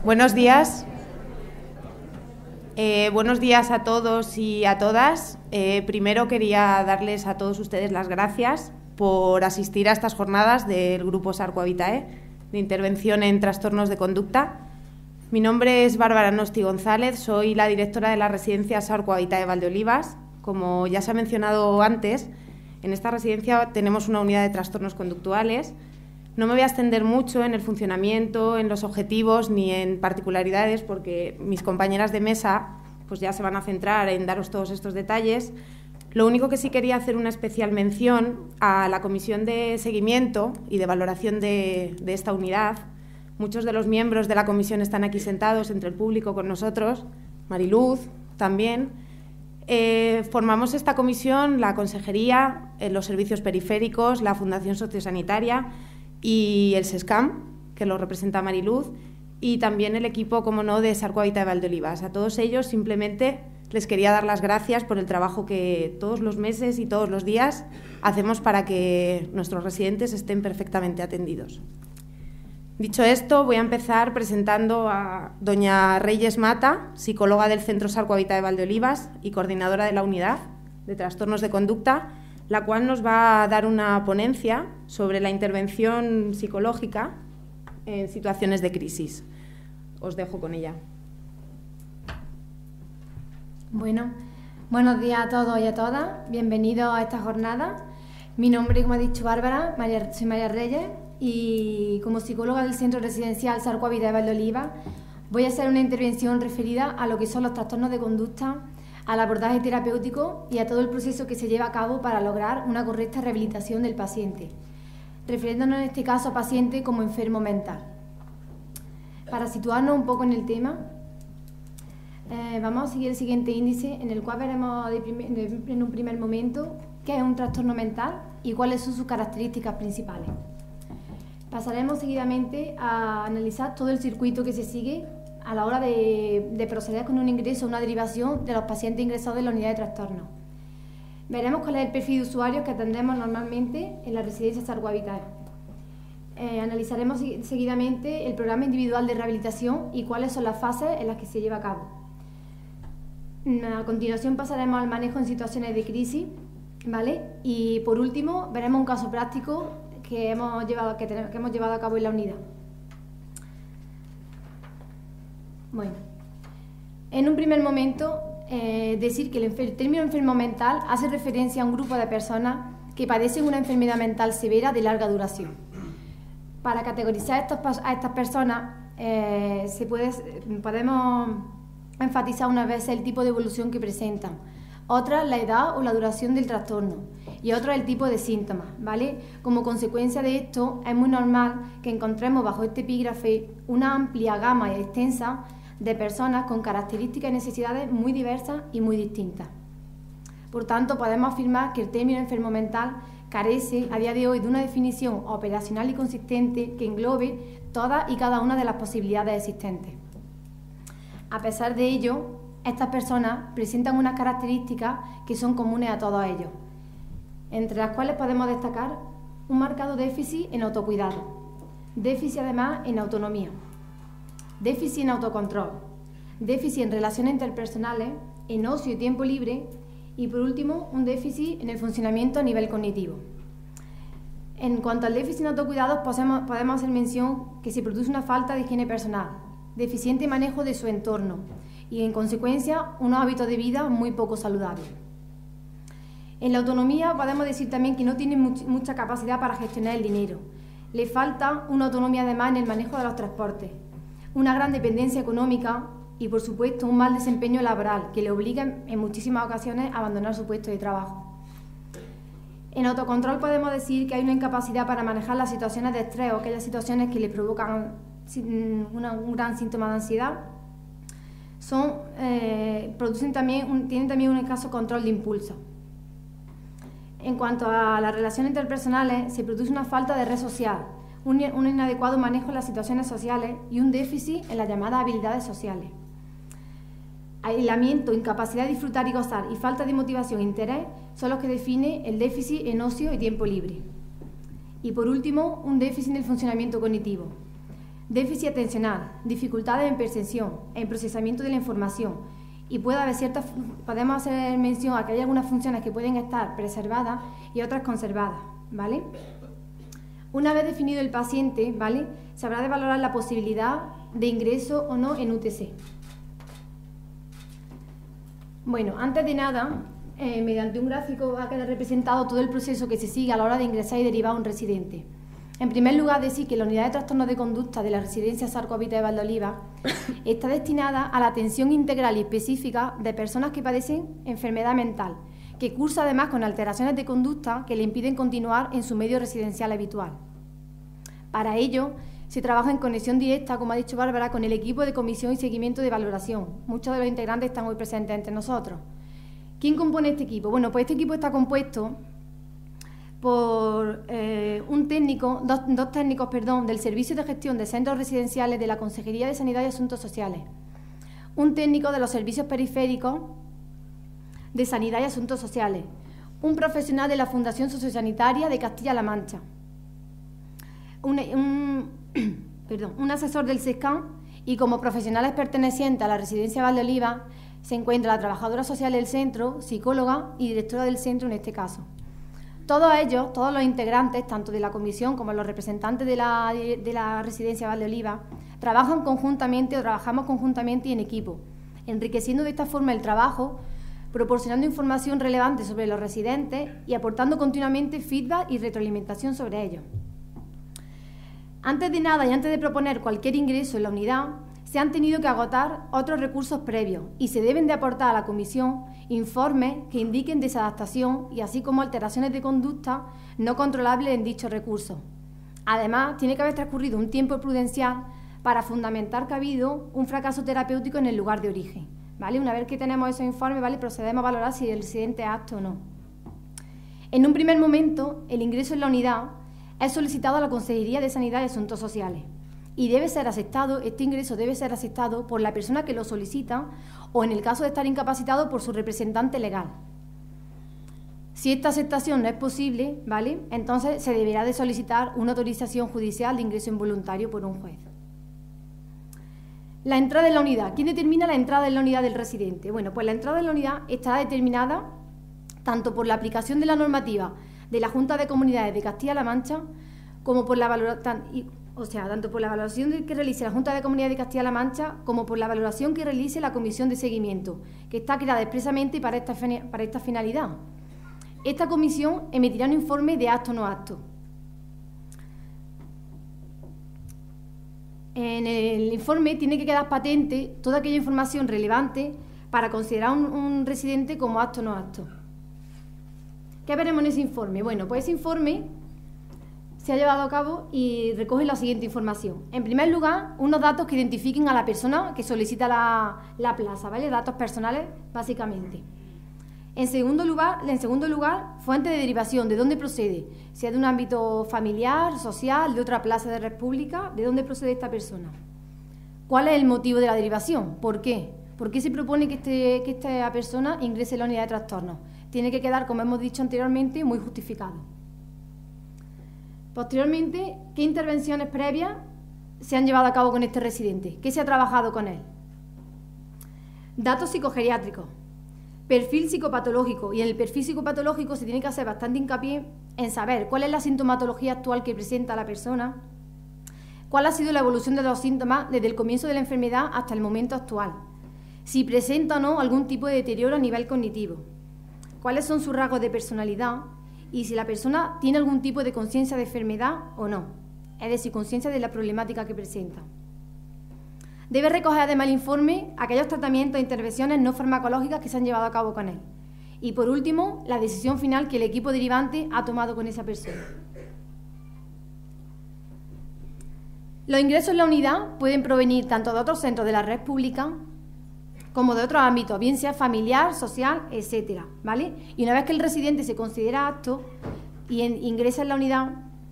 Buenos días. Buenos días a todos y a todas. Primero quería darles a todos ustedes las gracias por asistir a estas jornadas del Grupo Sarco-Habitae de intervención en trastornos de conducta. Mi nombre es Bárbara Nosti González, soy la directora de la residencia Sarco-Habitae Valdeolivas. Como ya se ha mencionado antes, en esta residencia tenemos una unidad de trastornos conductuales. No me voy a extender mucho en el funcionamiento, en los objetivos ni en particularidades, porque mis compañeras de mesa pues ya se van a centrar en daros todos estos detalles. Lo único que sí quería hacer una especial mención a la comisión de seguimiento y de valoración de esta unidad. Muchos de los miembros de la comisión están aquí sentados entre el público con nosotros, Mariluz también. Formamos esta comisión la Consejería, los servicios periféricos, la Fundación Sociosanitaria y el SESCAM, que lo representa Mariluz, y también el equipo, como no, de Sarco-Habitae Valdeolivas. A todos ellos simplemente les quería dar las gracias por el trabajo que todos los meses y todos los días hacemos para que nuestros residentes estén perfectamente atendidos. Dicho esto, voy a empezar presentando a doña Reyes Mata, psicóloga del Centro Sarco-Habitae Valdeolivas y coordinadora de la unidad de trastornos de conducta, la cual nos va a dar una ponencia sobre la intervención psicológica en situaciones de crisis. Os dejo con ella. Bueno, buenos días a todos y a todas. Bienvenidos a esta jornada. Mi nombre, como ha dicho Bárbara, soy María Reyes y como psicóloga del Centro Residencial Sarco-Habitae Valdeolivas voy a hacer una intervención referida a lo que son los trastornos de conducta, al abordaje terapéutico y a todo el proceso que se lleva a cabo para lograr una correcta rehabilitación del paciente, refiriéndonos en este caso a paciente como enfermo mental. Para situarnos un poco en el tema, vamos a seguir el siguiente índice en el cual veremos en un primer momento qué es un trastorno mental y cuáles son sus características principales. Pasaremos seguidamente a analizar todo el circuito que se sigue a la hora de proceder con un ingreso o una derivación de los pacientes ingresados en la unidad de trastorno. Veremos cuál es el perfil de usuarios que atendemos normalmente en la residencia Sarco-Habitae. Analizaremos seguidamente el programa individual de rehabilitación y cuáles son las fases en las que se lleva a cabo. A continuación pasaremos al manejo en situaciones de crisis, ¿vale? Y por último veremos un caso práctico que hemos llevado a cabo en la unidad. Bueno, en un primer momento, decir que el término enfermo mental hace referencia a un grupo de personas que padecen una enfermedad mental severa de larga duración. Para categorizar a estas personas, podemos enfatizar unas veces el tipo de evolución que presentan, otras la edad o la duración del trastorno y otras el tipo de síntomas, ¿vale? Como consecuencia de esto, es muy normal que encontremos bajo este epígrafe una amplia gama y extensa de personas con características y necesidades muy diversas y muy distintas. Por tanto, podemos afirmar que el término enfermo mental carece a día de hoy de una definición operacional y consistente que englobe todas y cada una de las posibilidades existentes. A pesar de ello, estas personas presentan unas características que son comunes a todos ellos, entre las cuales podemos destacar un marcado déficit en autocuidado, déficit además en autonomía, déficit en autocontrol, déficit en relaciones interpersonales, en ocio y tiempo libre y, por último, un déficit en el funcionamiento a nivel cognitivo. En cuanto al déficit en autocuidados, podemos hacer mención que se produce una falta de higiene personal, deficiente manejo de su entorno y, en consecuencia, unos hábitos de vida muy poco saludables. En la autonomía podemos decir también que no tiene mucha capacidad para gestionar el dinero. Le falta una autonomía además en el manejo de los transportes, una gran dependencia económica y, por supuesto, un mal desempeño laboral que le obliga en muchísimas ocasiones a abandonar su puesto de trabajo. En autocontrol podemos decir que hay una incapacidad para manejar las situaciones de estrés o aquellas situaciones que le provocan un gran síntoma de ansiedad. Tienen también un escaso control de impulso. En cuanto a las relaciones interpersonales, se produce una falta de red social, un inadecuado manejo de las situaciones sociales y un déficit en las llamadas habilidades sociales. Aislamiento, incapacidad de disfrutar y gozar y falta de motivación e interés son los que definen el déficit en ocio y tiempo libre. Y por último, un déficit en el funcionamiento cognitivo. Déficit atencional, dificultades en percepción, en procesamiento de la información. Y podemos hacer mención a que hay algunas funciones que pueden estar preservadas y otras conservadas, ¿vale? Una vez definido el paciente, ¿vale?, se habrá de valorar la posibilidad de ingreso o no en UTC. Bueno, antes de nada, mediante un gráfico va a quedar representado todo el proceso que se sigue a la hora de ingresar y derivar a un residente. En primer lugar, decir que la unidad de trastornos de conducta de la residencia Sarco Vitae de Valdoliva está destinada a la atención integral y específica de personas que padecen enfermedad mental, que cursa además con alteraciones de conducta que le impiden continuar en su medio residencial habitual. Para ello, se trabaja en conexión directa, como ha dicho Bárbara, con el equipo de comisión y seguimiento de valoración. Muchos de los integrantes están hoy presentes entre nosotros. ¿Quién compone este equipo? Bueno, pues este equipo está compuesto por dos técnicos del Servicio de Gestión de Centros Residenciales de la Consejería de Sanidad y Asuntos Sociales, un técnico de los servicios periféricos de Sanidad y Asuntos Sociales, un profesional de la Fundación Sociosanitaria de Castilla-La Mancha, un asesor del SESCAN, y como profesionales pertenecientes a la residencia Valdoliva se encuentra la trabajadora social del centro, psicóloga y directora del centro en este caso. Todos ellos, todos los integrantes, tanto de la comisión como los representantes de la residencia Valdoliva, trabajamos conjuntamente y en equipo, enriqueciendo de esta forma el trabajo, proporcionando información relevante sobre los residentes y aportando continuamente feedback y retroalimentación sobre ellos. Antes de nada y antes de proponer cualquier ingreso en la unidad, se han tenido que agotar otros recursos previos y se deben de aportar a la comisión informes que indiquen desadaptación y así como alteraciones de conducta no controlables en dichos recursos. Además, tiene que haber transcurrido un tiempo prudencial para fundamentar que ha habido un fracaso terapéutico en el lugar de origen, ¿vale? Una vez que tenemos esos informes, ¿vale?, procedemos a valorar si el residente es apto o no. En un primer momento, el ingreso en la unidad es solicitado a la Consejería de Sanidad y Asuntos Sociales y este ingreso debe ser aceptado por la persona que lo solicita o, en el caso de estar incapacitado, por su representante legal. Si esta aceptación no es posible, ¿vale?, entonces se deberá de solicitar una autorización judicial de ingreso involuntario por un juez. La entrada en la unidad. ¿Quién determina la entrada en la unidad del residente? Bueno, pues la entrada en la unidad estará determinada tanto por la aplicación de la normativa de la Junta de Comunidades de Castilla-La Mancha como por la tanto por la valoración que realice la Junta de Comunidades de Castilla-La Mancha como por la valoración que realice la Comisión de Seguimiento, que está creada expresamente para esta finalidad. Esta comisión emitirá un informe de apto o no apto. En el informe tiene que quedar patente toda aquella información relevante para considerar un residente como apto o no apto. ¿Qué veremos en ese informe? Bueno, pues ese informe se ha llevado a cabo y recoge la siguiente información. En primer lugar, unos datos que identifiquen a la persona que solicita la plaza, ¿vale? Datos personales, básicamente. En segundo lugar, fuente de derivación, de dónde procede. Si es de un ámbito familiar, social, de otra plaza de red pública, ¿de dónde procede esta persona? ¿Cuál es el motivo de la derivación? ¿Por qué? ¿Por qué se propone que esta persona ingrese en la unidad de trastornos? Tiene que quedar, como hemos dicho anteriormente, muy justificado. Posteriormente, ¿qué intervenciones previas se han llevado a cabo con este residente? ¿Qué se ha trabajado con él? Datos psicogeriátricos, perfil psicopatológico. Y en el perfil psicopatológico se tiene que hacer bastante hincapié en saber cuál es la sintomatología actual que presenta la persona, cuál ha sido la evolución de los síntomas desde el comienzo de la enfermedad hasta el momento actual, si presenta o no algún tipo de deterioro a nivel cognitivo, cuáles son sus rasgos de personalidad y si la persona tiene algún tipo de conciencia de enfermedad o no, es decir, conciencia de la problemática que presenta. Debe recoger además el informe aquellos tratamientos e intervenciones no farmacológicas que se han llevado a cabo con él. Y por último, la decisión final que el equipo derivante ha tomado con esa persona. Los ingresos en la unidad pueden provenir tanto de otros centros de la red pública como de otros ámbitos, bien sea familiar, social, etcétera, ¿vale? Y una vez que el residente se considera apto y ingresa en la unidad,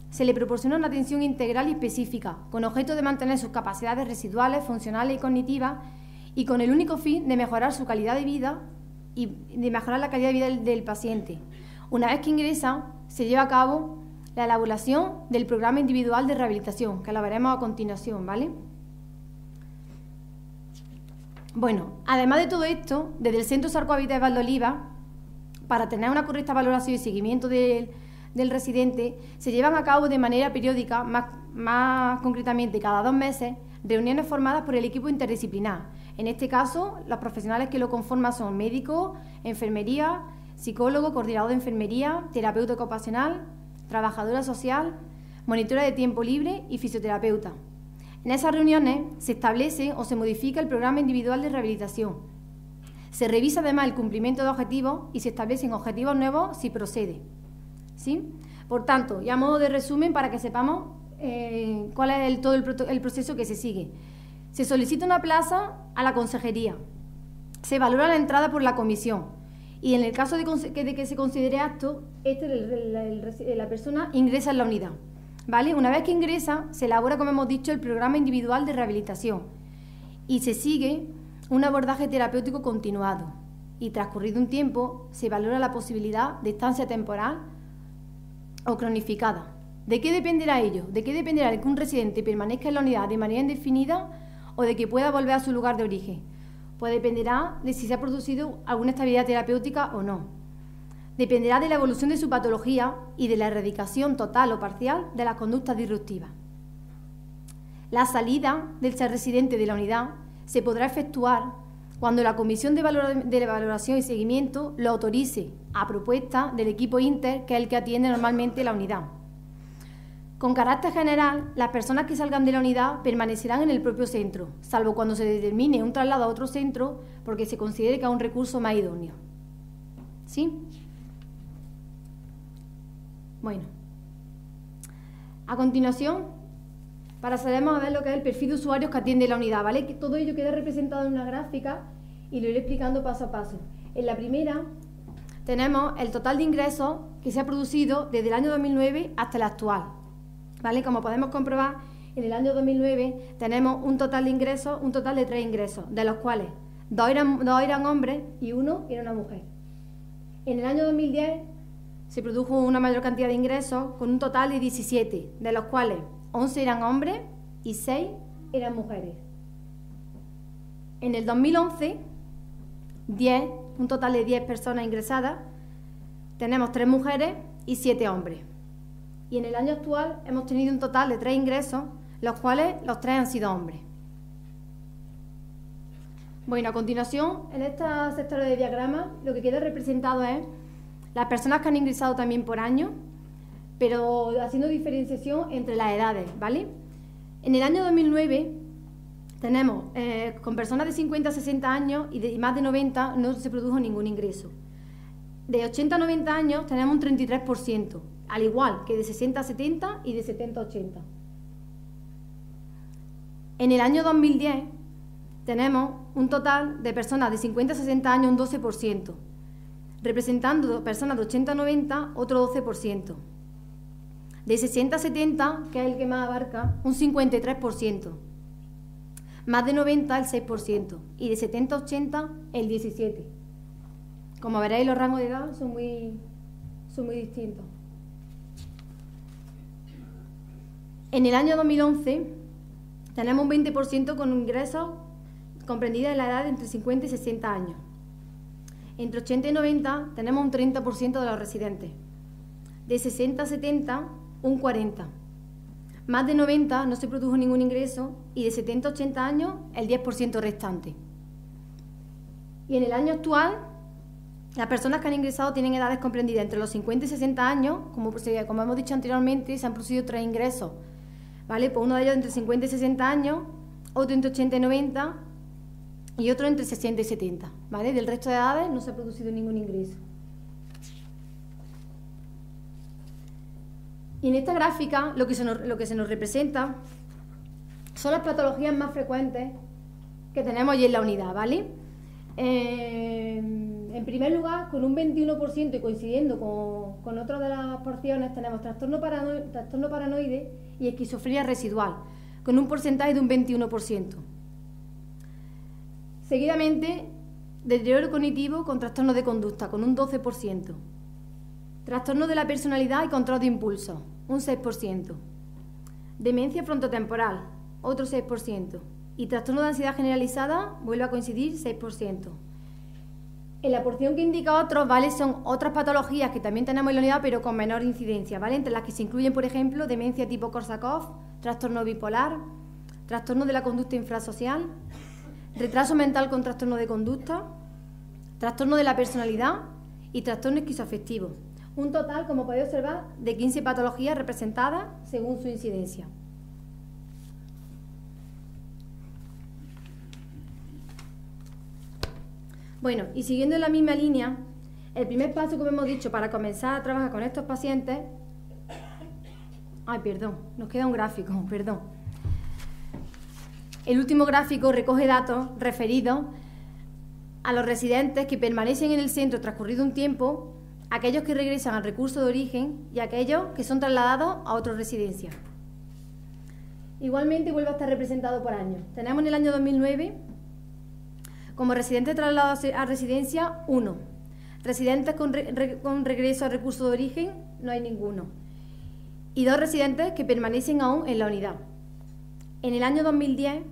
se le proporciona una atención integral y específica, con objeto de mantener sus capacidades residuales, funcionales y cognitivas, y con el único fin de mejorar su calidad de vida y de mejorar la calidad de vida del paciente. Una vez que ingresa, se lleva a cabo la elaboración del programa individual de rehabilitación, que lo veremos a continuación, ¿vale? Bueno, además de todo esto, desde el Centro Sarcohabitat de Valdoliva, para tener una correcta valoración y seguimiento del residente, se llevan a cabo de manera periódica, más concretamente cada 2 meses, reuniones formadas por el equipo interdisciplinar. En este caso, los profesionales que lo conforman son médicos, enfermería, psicólogo, coordinador de enfermería, terapeuta ocupacional, trabajadora social, monitora de tiempo libre y fisioterapeuta. En esas reuniones se establece o se modifica el programa individual de rehabilitación. Se revisa además el cumplimiento de objetivos y se establecen objetivos nuevos si procede. ¿Sí? Por tanto, y a modo de resumen para que sepamos cuál es todo el proceso que se sigue. Se solicita una plaza a la consejería. Se valora la entrada por la comisión. Y en el caso de que se considere apto, la persona ingresa en la unidad. ¿Vale? Una vez que ingresa, se elabora, como hemos dicho, el programa individual de rehabilitación y se sigue un abordaje terapéutico continuado. Y transcurrido un tiempo, se valora la posibilidad de estancia temporal o cronificada. ¿De qué dependerá ello? ¿De qué dependerá de que un residente permanezca en la unidad de manera indefinida o de que pueda volver a su lugar de origen? Pues dependerá de si se ha producido alguna estabilidad terapéutica o no. Dependerá de la evolución de su patología y de la erradicación total o parcial de las conductas disruptivas. La salida del residente de la unidad se podrá efectuar cuando la Comisión de Valoración y Seguimiento lo autorice a propuesta del equipo Inter, que es el que atiende normalmente la unidad. Con carácter general, las personas que salgan de la unidad permanecerán en el propio centro, salvo cuando se determine un traslado a otro centro porque se considere que es un recurso más idóneo. ¿Sí? Bueno, a continuación pasaremos a ver lo que es el perfil de usuarios que atiende la unidad, ¿vale? Que todo ello queda representado en una gráfica y lo iré explicando paso a paso. En la primera tenemos el total de ingresos que se ha producido desde el año 2009 hasta el actual, ¿vale? Como podemos comprobar, en el año 2009 tenemos un total de ingresos, un total de 3 ingresos, de los cuales 2 eran hombres y 1 era una mujer. En el año 2010 se produjo una mayor cantidad de ingresos con un total de 17, de los cuales 11 eran hombres y 6 eran mujeres. En el 2011, un total de 10 personas ingresadas, tenemos 3 mujeres y 7 hombres. Y en el año actual hemos tenido un total de 3 ingresos, los cuales los 3 han sido hombres. Bueno, a continuación, en esta sectora de diagrama, lo que queda representado es las personas que han ingresado también por año, pero haciendo diferenciación entre las edades, ¿vale? En el año 2009 tenemos con personas de 50 a 60 años y más de 90 no se produjo ningún ingreso. De 80 a 90 años tenemos un 33%, al igual que de 60 a 70 y de 70 a 80. En el año 2010 tenemos un total de personas de 50 a 60 años, un 12%. Representando personas de 80 a 90, otro 12%. De 60 a 70, que es el que más abarca, un 53%. Más de 90, el 6%. Y de 70 a 80, el 17%. Como veréis, los rangos de edad son muy distintos. En el año 2011, tenemos un 20% con ingresos comprendidos en la edad de entre 50 y 60 años. Entre 80 y 90 tenemos un 30% de los residentes. De 60 a 70, un 40%. Más de 90 no se produjo ningún ingreso y de 70 a 80 años, el 10% restante. Y en el año actual, las personas que han ingresado tienen edades comprendidas entre los 50 y 60 años, como hemos dicho anteriormente, se han producido 3 ingresos, ¿vale? Pues uno de ellos entre 50 y 60 años, otro entre 80 y 90 y otro entre 60 y 70, ¿vale? Del resto de edades no se ha producido ningún ingreso. Y en esta gráfica lo que se nos representa son las patologías más frecuentes que tenemos allí en la unidad, ¿vale? En primer lugar, con un 21% y coincidiendo con otra de las porciones, tenemos trastorno paranoide y esquizofrenia residual, con un porcentaje de un 21%. Seguidamente, deterioro cognitivo con trastorno de conducta, con un 12%. Trastorno de la personalidad y control de impulsos, un 6%. Demencia frontotemporal, otro 6%. Y trastorno de ansiedad generalizada, vuelve a coincidir, 6%. En la porción que indica otros, ¿vale? Son otras patologías que también tenemos en la unidad, pero con menor incidencia, ¿vale? Entre las que se incluyen, por ejemplo, demencia tipo Korsakoff, trastorno bipolar, trastorno de la conducta infrasocial, retraso mental con trastorno de conducta, trastorno de la personalidad y trastorno esquizoafectivo. Un total, como podéis observar, de 15 patologías representadas según su incidencia. Bueno, y siguiendo en la misma línea, el primer paso, como hemos dicho, para comenzar a trabajar con estos pacientes... Ay, perdón, nos queda un gráfico, perdón. El último gráfico recoge datos referidos a los residentes que permanecen en el centro transcurrido un tiempo, aquellos que regresan al recurso de origen y aquellos que son trasladados a otra residencia. Igualmente vuelve a estar representado por años. Tenemos en el año 2009... como residentes trasladados a residencia, 1. Residentes con regreso al recurso de origen, no hay ninguno. Y 2 residentes que permanecen aún en la unidad. En el año 2010,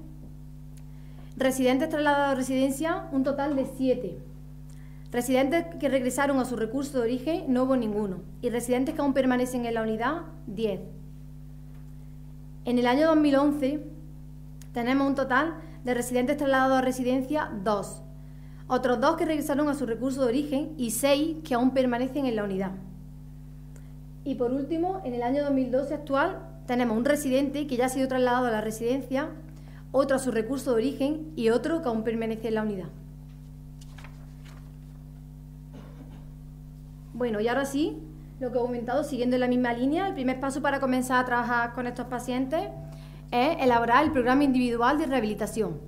residentes trasladados a residencia, un total de 7. Residentes que regresaron a su recurso de origen, no hubo ninguno. Y residentes que aún permanecen en la unidad, 10. En el año 2011, tenemos un total de residentes trasladados a residencia, 2. Otros 2 que regresaron a su recurso de origen y 6 que aún permanecen en la unidad. Y por último, en el año 2012 actual, tenemos un residente que ya ha sido trasladado a la residencia, otro a su recurso de origen y otro que aún permanece en la unidad. Bueno, y ahora sí, lo que he comentado, siguiendo en la misma línea, el primer paso para comenzar a trabajar con estos pacientes es elaborar el programa individual de rehabilitación,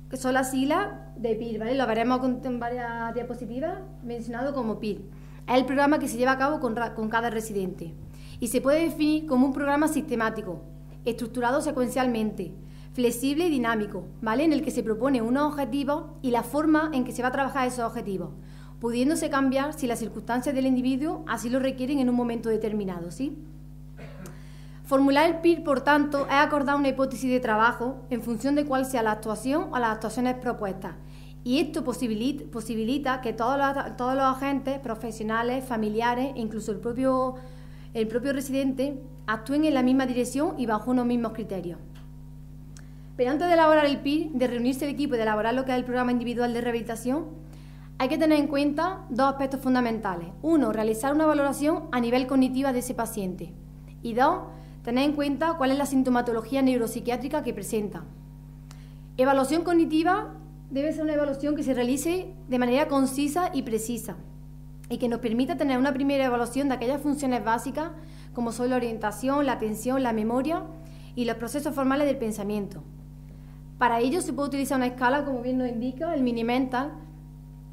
que son las siglas de PIR, ¿vale? Lo veremos en varias diapositivas mencionado como PIR. Es el programa que se lleva a cabo con cada residente y se puede definir como un programa sistemático, estructurado secuencialmente, flexible y dinámico, ¿vale? En el que se propone unos objetivos y la forma en que se va a trabajar esos objetivos, pudiéndose cambiar si las circunstancias del individuo así lo requieren en un momento determinado, ¿sí? Formular el PIR, por tanto, es acordar una hipótesis de trabajo en función de cuál sea la actuación o las actuaciones propuestas. Y esto posibilita que todos los agentes, profesionales, familiares e incluso el propio residente actúen en la misma dirección y bajo unos mismos criterios. Pero antes de elaborar el PIR, de reunirse el equipo y de elaborar lo que es el programa individual de rehabilitación, hay que tener en cuenta 2 aspectos fundamentales. 1, realizar una valoración a nivel cognitiva de ese paciente. Y 2, tener en cuenta cuál es la sintomatología neuropsiquiátrica que presenta. Evaluación cognitiva debe ser una evaluación que se realice de manera concisa y precisa y que nos permita tener una primera evaluación de aquellas funciones básicas como son la orientación, la atención, la memoria y los procesos formales del pensamiento. Para ello se puede utilizar una escala, como bien nos indica, el Mini-Mental,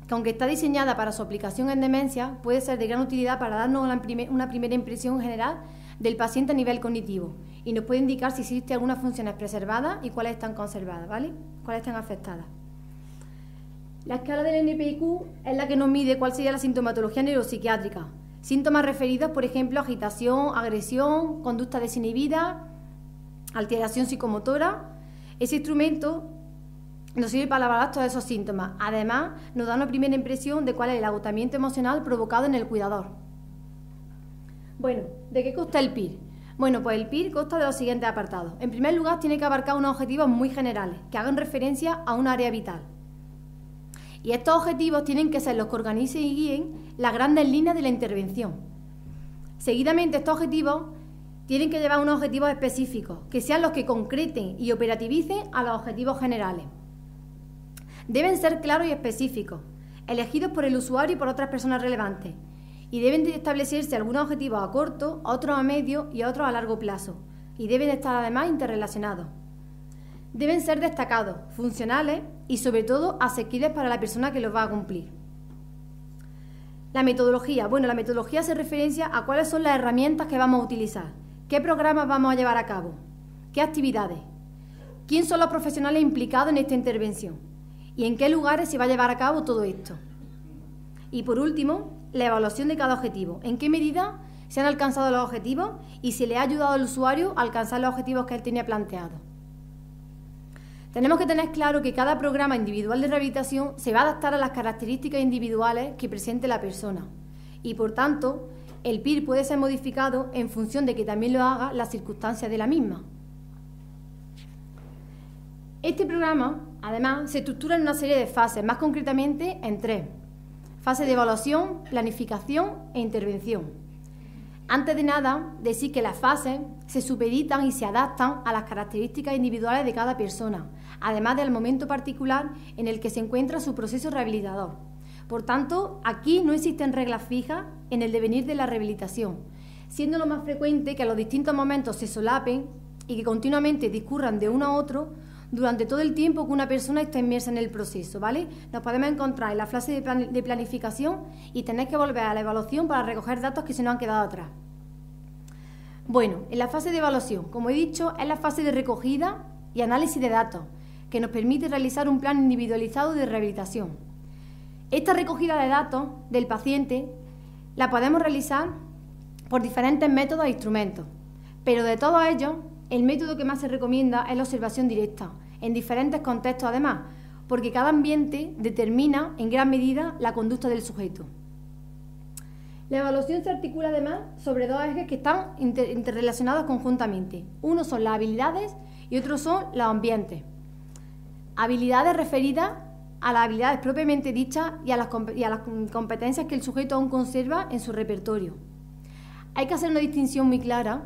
que aunque está diseñada para su aplicación en demencia, puede ser de gran utilidad para darnos una primera impresión general del paciente a nivel cognitivo y nos puede indicar si existen algunas funciones preservadas y cuáles están conservadas, ¿vale? Cuáles están afectadas. La escala del NPIQ es la que nos mide cuál sería la sintomatología neuropsiquiátrica. Síntomas referidos, por ejemplo, a agitación, agresión, conducta desinhibida, alteración psicomotora. Ese instrumento nos sirve para valorar todos esos síntomas. Además, nos da una primera impresión de cuál es el agotamiento emocional provocado en el cuidador. Bueno, ¿de qué consta el PIR? Bueno, pues el PIR consta de los siguientes apartados. En primer lugar, tiene que abarcar unos objetivos muy generales, que hagan referencia a un área vital. Y estos objetivos tienen que ser los que organicen y guíen las grandes líneas de la intervención. Seguidamente, estos objetivos tienen que llevar unos objetivos específicos, que sean los que concreten y operativicen a los objetivos generales. Deben ser claros y específicos, elegidos por el usuario y por otras personas relevantes, y deben de establecerse algunos objetivos a corto, otros a medio y otros a largo plazo, y deben estar además interrelacionados. Deben ser destacados, funcionales y sobre todo asequibles para la persona que los va a cumplir. La metodología. Bueno, la metodología hace referencia a cuáles son las herramientas que vamos a utilizar, qué programas vamos a llevar a cabo, qué actividades, quién son los profesionales implicados en esta intervención y en qué lugares se va a llevar a cabo todo esto. Y por último, la evaluación de cada objetivo, en qué medida se han alcanzado los objetivos y se le ha ayudado al usuario a alcanzar los objetivos que él tenía planteados. Tenemos que tener claro que cada programa individual de rehabilitación se va a adaptar a las características individuales que presente la persona y, por tanto, el PIR puede ser modificado en función de que también lo haga las circunstancias de la misma. Este programa, además, se estructura en una serie de fases, más concretamente en 3. Fase de evaluación, planificación e intervención. Antes de nada, decir que las fases se supeditan y se adaptan a las características individuales de cada persona, además del momento particular en el que se encuentra su proceso rehabilitador. Por tanto, aquí no existen reglas fijas en el devenir de la rehabilitación, siendo lo más frecuente que los distintos momentos se solapen y que continuamente discurran de uno a otro durante todo el tiempo que una persona está inmersa en el proceso, ¿vale? Nos podemos encontrar en la fase de planificación y tener que volver a la evaluación para recoger datos que se nos han quedado atrás. Bueno, en la fase de evaluación, como he dicho, es la fase de recogida y análisis de datos, que nos permite realizar un plan individualizado de rehabilitación. Esta recogida de datos del paciente la podemos realizar por diferentes métodos e instrumentos, pero de todos ellos, el método que más se recomienda es la observación directa, en diferentes contextos además, porque cada ambiente determina en gran medida la conducta del sujeto. La evaluación se articula además sobre dos ejes que están interrelacionados conjuntamente. Uno son las habilidades y otro son los ambientes. Habilidades referidas a las habilidades propiamente dichas y a las competencias que el sujeto aún conserva en su repertorio. Hay que hacer una distinción muy clara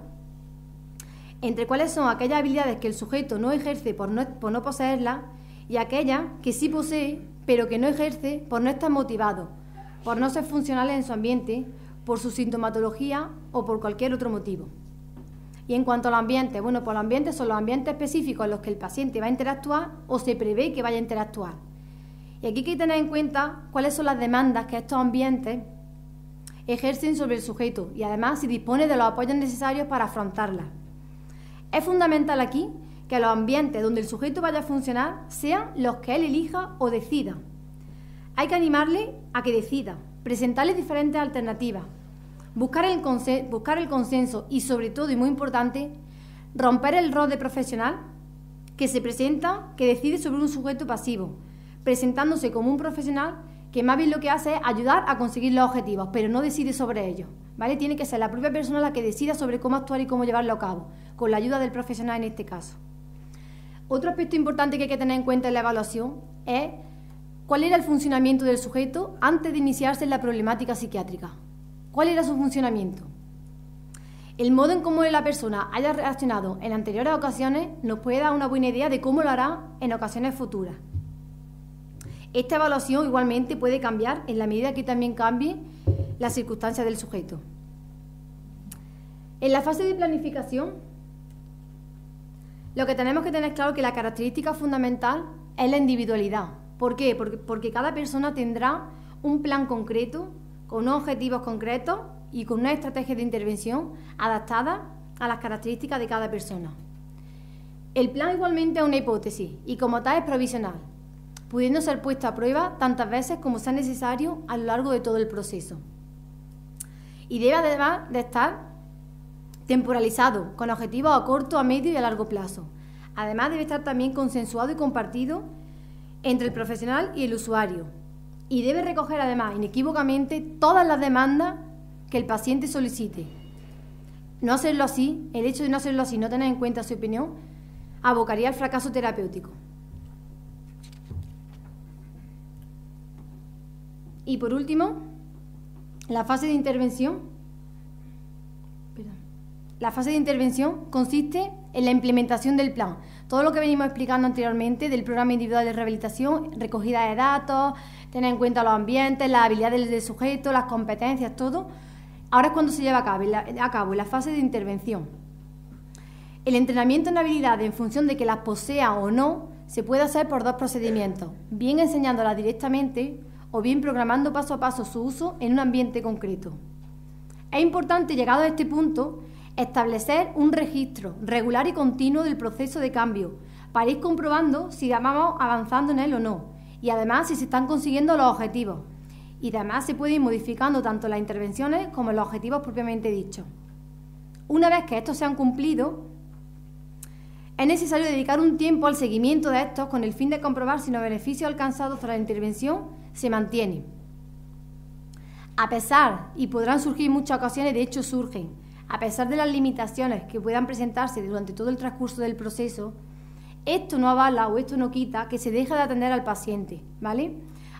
entre cuáles son aquellas habilidades que el sujeto no ejerce por no poseerlas y aquellas que sí posee, pero que no ejerce por no estar motivado, por no ser funcionales en su ambiente, por su sintomatología o por cualquier otro motivo. Y en cuanto a los ambientes, bueno, pues los ambientes son los ambientes específicos en los que el paciente va a interactuar o se prevé que vaya a interactuar. Y aquí hay que tener en cuenta cuáles son las demandas que estos ambientes ejercen sobre el sujeto y además si dispone de los apoyos necesarios para afrontarlas. Es fundamental aquí que los ambientes donde el sujeto vaya a funcionar sean los que él elija o decida. Hay que animarle a que decida, presentarle diferentes alternativas, buscar el consenso y, sobre todo, y muy importante, romper el rol de profesional que se presenta, que decide sobre un sujeto pasivo, presentándose como un profesional que más bien lo que hace es ayudar a conseguir los objetivos, pero no decide sobre ellos, ¿vale? Tiene que ser la propia persona la que decida sobre cómo actuar y cómo llevarlo a cabo, con la ayuda del profesional en este caso. Otro aspecto importante que hay que tener en cuenta en la evaluación es cuál era el funcionamiento del sujeto antes de iniciarse en la problemática psiquiátrica. ¿Cuál era su funcionamiento? El modo en cómo la persona haya reaccionado en anteriores ocasiones nos puede dar una buena idea de cómo lo hará en ocasiones futuras. Esta evaluación igualmente puede cambiar en la medida que también cambie las circunstancias del sujeto. En la fase de planificación, lo que tenemos que tener claro es que la característica fundamental es la individualidad. ¿Por qué? Porque cada persona tendrá un plan concreto, con unos objetivos concretos y con una estrategia de intervención adaptada a las características de cada persona. El plan igualmente es una hipótesis y como tal es provisional, pudiendo ser puesta a prueba tantas veces como sea necesario a lo largo de todo el proceso. Y debe además de estar temporalizado, con objetivos a corto, a medio y a largo plazo. Además debe estar también consensuado y compartido entre el profesional y el usuario. Y debe recoger además inequívocamente todas las demandas que el paciente solicite. No hacerlo así, el hecho de no hacerlo así, no tener en cuenta su opinión, abocaría al fracaso terapéutico. Y por último, la fase de intervención. La fase de intervención consiste en la implementación del plan. Todo lo que venimos explicando anteriormente del programa individual de rehabilitación, recogida de datos, tener en cuenta los ambientes, las habilidades del sujeto, las competencias, todo. Ahora es cuando se lleva a cabo en la fase de intervención. El entrenamiento en habilidades en función de que las posea o no se puede hacer por dos procedimientos, bien enseñándolas directamente o bien programando paso a paso su uso en un ambiente concreto. Es importante, llegado a este punto, establecer un registro regular y continuo del proceso de cambio para ir comprobando si vamos avanzando en él o no y además si se están consiguiendo los objetivos y además se puede ir modificando tanto las intervenciones como los objetivos propiamente dichos. Una vez que estos se han cumplido, es necesario dedicar un tiempo al seguimiento de estos con el fin de comprobar si los beneficios alcanzados tras la intervención se mantienen. A pesar, y podrán surgir en muchas ocasiones, de hecho surgen, a pesar de las limitaciones que puedan presentarse durante todo el transcurso del proceso, esto no avala o esto no quita que se deje de atender al paciente, ¿vale?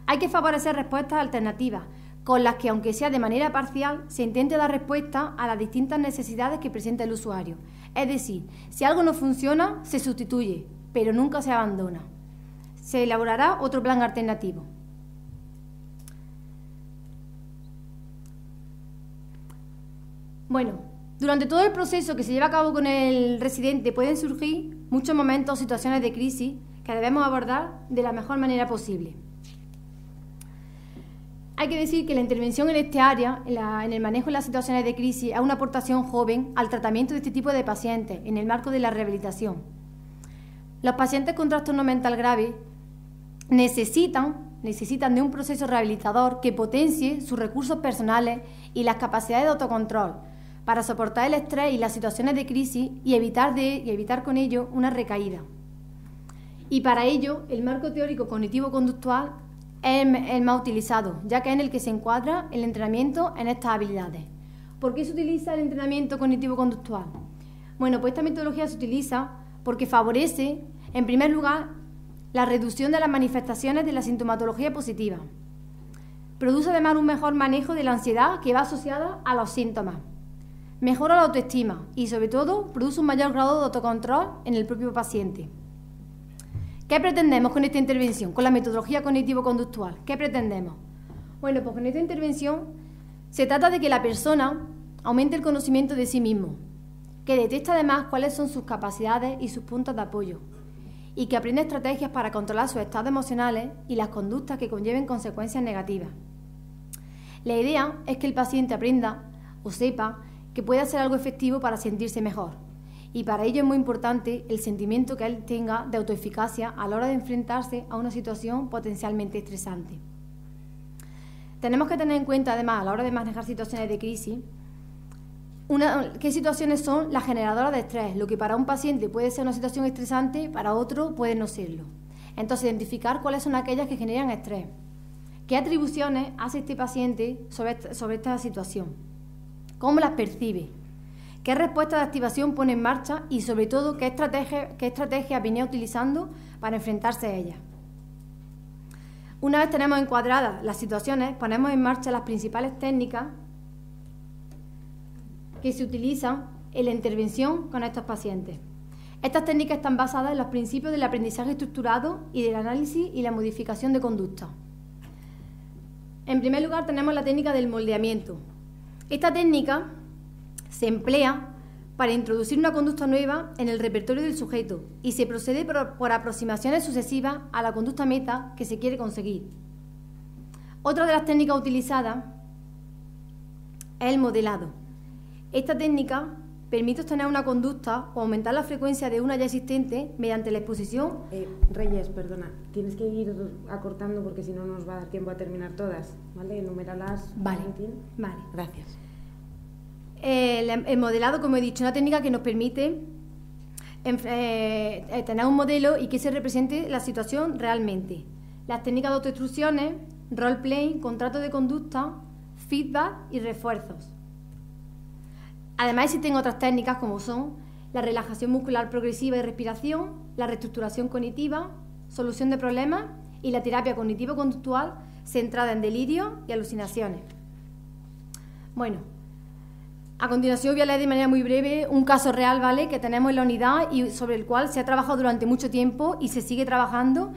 Hay que favorecer respuestas alternativas, con las que, aunque sea de manera parcial, se intente dar respuesta a las distintas necesidades que presenta el usuario. Es decir, si algo no funciona, se sustituye, pero nunca se abandona. Se elaborará otro plan alternativo. Bueno, durante todo el proceso que se lleva a cabo con el residente pueden surgir muchos momentos o situaciones de crisis que debemos abordar de la mejor manera posible. Hay que decir que la intervención en este área, en el manejo de las situaciones de crisis, es una aportación joven al tratamiento de este tipo de pacientes en el marco de la rehabilitación. Los pacientes con trastorno mental grave necesitan de un proceso rehabilitador que potencie sus recursos personales y las capacidades de autocontrol para soportar el estrés y las situaciones de crisis y evitar con ello una recaída. Y para ello, el marco teórico cognitivo-conductual es el más utilizado, ya que es en el que se encuadra el entrenamiento en estas habilidades. ¿Por qué se utiliza el entrenamiento cognitivo-conductual? Bueno, pues esta metodología se utiliza porque favorece, en primer lugar, la reducción de las manifestaciones de la sintomatología positiva. Produce además un mejor manejo de la ansiedad que va asociada a los síntomas. Mejora la autoestima y, sobre todo, produce un mayor grado de autocontrol en el propio paciente. ¿Qué pretendemos con esta intervención, con la metodología cognitivo-conductual? ¿Qué pretendemos? Bueno, pues con esta intervención se trata de que la persona aumente el conocimiento de sí mismo, que detecte además cuáles son sus capacidades y sus puntos de apoyo, y que aprenda estrategias para controlar sus estados emocionales y las conductas que conlleven consecuencias negativas. La idea es que el paciente aprenda o sepa que puede hacer algo efectivo para sentirse mejor. Y para ello es muy importante el sentimiento que él tenga de autoeficacia a la hora de enfrentarse a una situación potencialmente estresante. Tenemos que tener en cuenta, además, a la hora de manejar situaciones de crisis, qué situaciones son las generadoras de estrés. Lo que para un paciente puede ser una situación estresante, para otro puede no serlo. Entonces, identificar cuáles son aquellas que generan estrés. ¿Qué atribuciones hace este paciente sobre esta situación? ¿Cómo las percibe? ¿Qué respuesta de activación pone en marcha? Y, sobre todo, ¿qué estrategia viene utilizando para enfrentarse a ellas? Una vez tenemos encuadradas las situaciones, ponemos en marcha las principales técnicas que se utilizan en la intervención con estos pacientes. Estas técnicas están basadas en los principios del aprendizaje estructurado y del análisis y la modificación de conducta. En primer lugar, tenemos la técnica del moldeamiento. Esta técnica se emplea para introducir una conducta nueva en el repertorio del sujeto y se procede por aproximaciones sucesivas a la conducta meta que se quiere conseguir. Otra de las técnicas utilizadas es el modelado. Esta técnica permite obtener una conducta o aumentar la frecuencia de una ya existente mediante la exposición. Reyes, perdona, tienes que ir acortando porque si no nos va a dar tiempo a terminar todas, ¿vale? Enuméralas. Vale, vale. Gracias. El modelado, como he dicho, es una técnica que nos permite tener un modelo y que se represente la situación realmente. Las técnicas de autoinstrucciones, role-playing, contrato de conducta, feedback y refuerzos. Además existen otras técnicas como son la relajación muscular progresiva y respiración, la reestructuración cognitiva, solución de problemas y la terapia cognitivo-conductual centrada en delirio y alucinaciones. Bueno, a continuación voy a leer de manera muy breve un caso real, ¿vale?, que tenemos en la unidad y sobre el cual se ha trabajado durante mucho tiempo y se sigue trabajando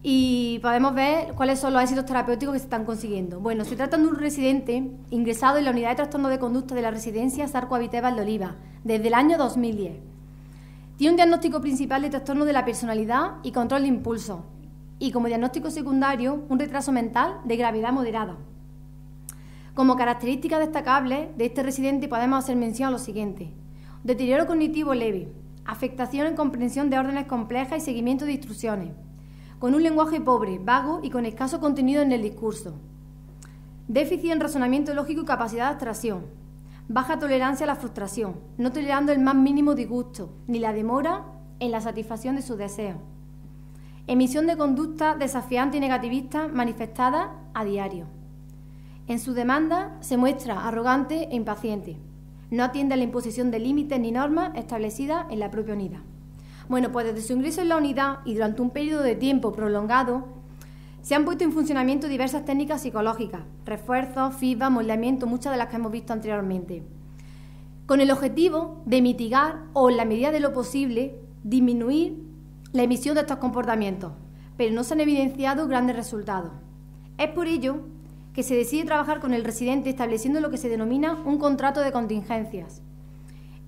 y podemos ver cuáles son los éxitos terapéuticos que se están consiguiendo. Bueno, se trata de un residente ingresado en la unidad de trastorno de conducta de la residencia Zarco Habité Valdoliva desde el año 2010. Tiene un diagnóstico principal de trastorno de la personalidad y control de impulsos y como diagnóstico secundario un retraso mental de gravedad moderada. Como características destacables de este residente podemos hacer mención a lo siguiente: deterioro cognitivo leve, afectación en comprensión de órdenes complejas y seguimiento de instrucciones, con un lenguaje pobre, vago y con escaso contenido en el discurso, Déficit en razonamiento lógico y capacidad de abstracción. Baja tolerancia a la frustración, no tolerando el más mínimo disgusto, ni la demora en la satisfacción de sus deseos. Emisión de conducta desafiante y negativista manifestada a diario. En su demanda se muestra arrogante e impaciente. No atiende a la imposición de límites ni normas establecidas en la propia unidad. Bueno, pues desde su ingreso en la unidad y durante un periodo de tiempo prolongado, se han puesto en funcionamiento diversas técnicas psicológicas, refuerzos, feedback, moldeamiento, muchas de las que hemos visto anteriormente, con el objetivo de mitigar o, en la medida de lo posible, disminuir la emisión de estos comportamientos, pero no se han evidenciado grandes resultados. Es por ello que se decide trabajar con el residente estableciendo lo que se denomina un contrato de contingencias.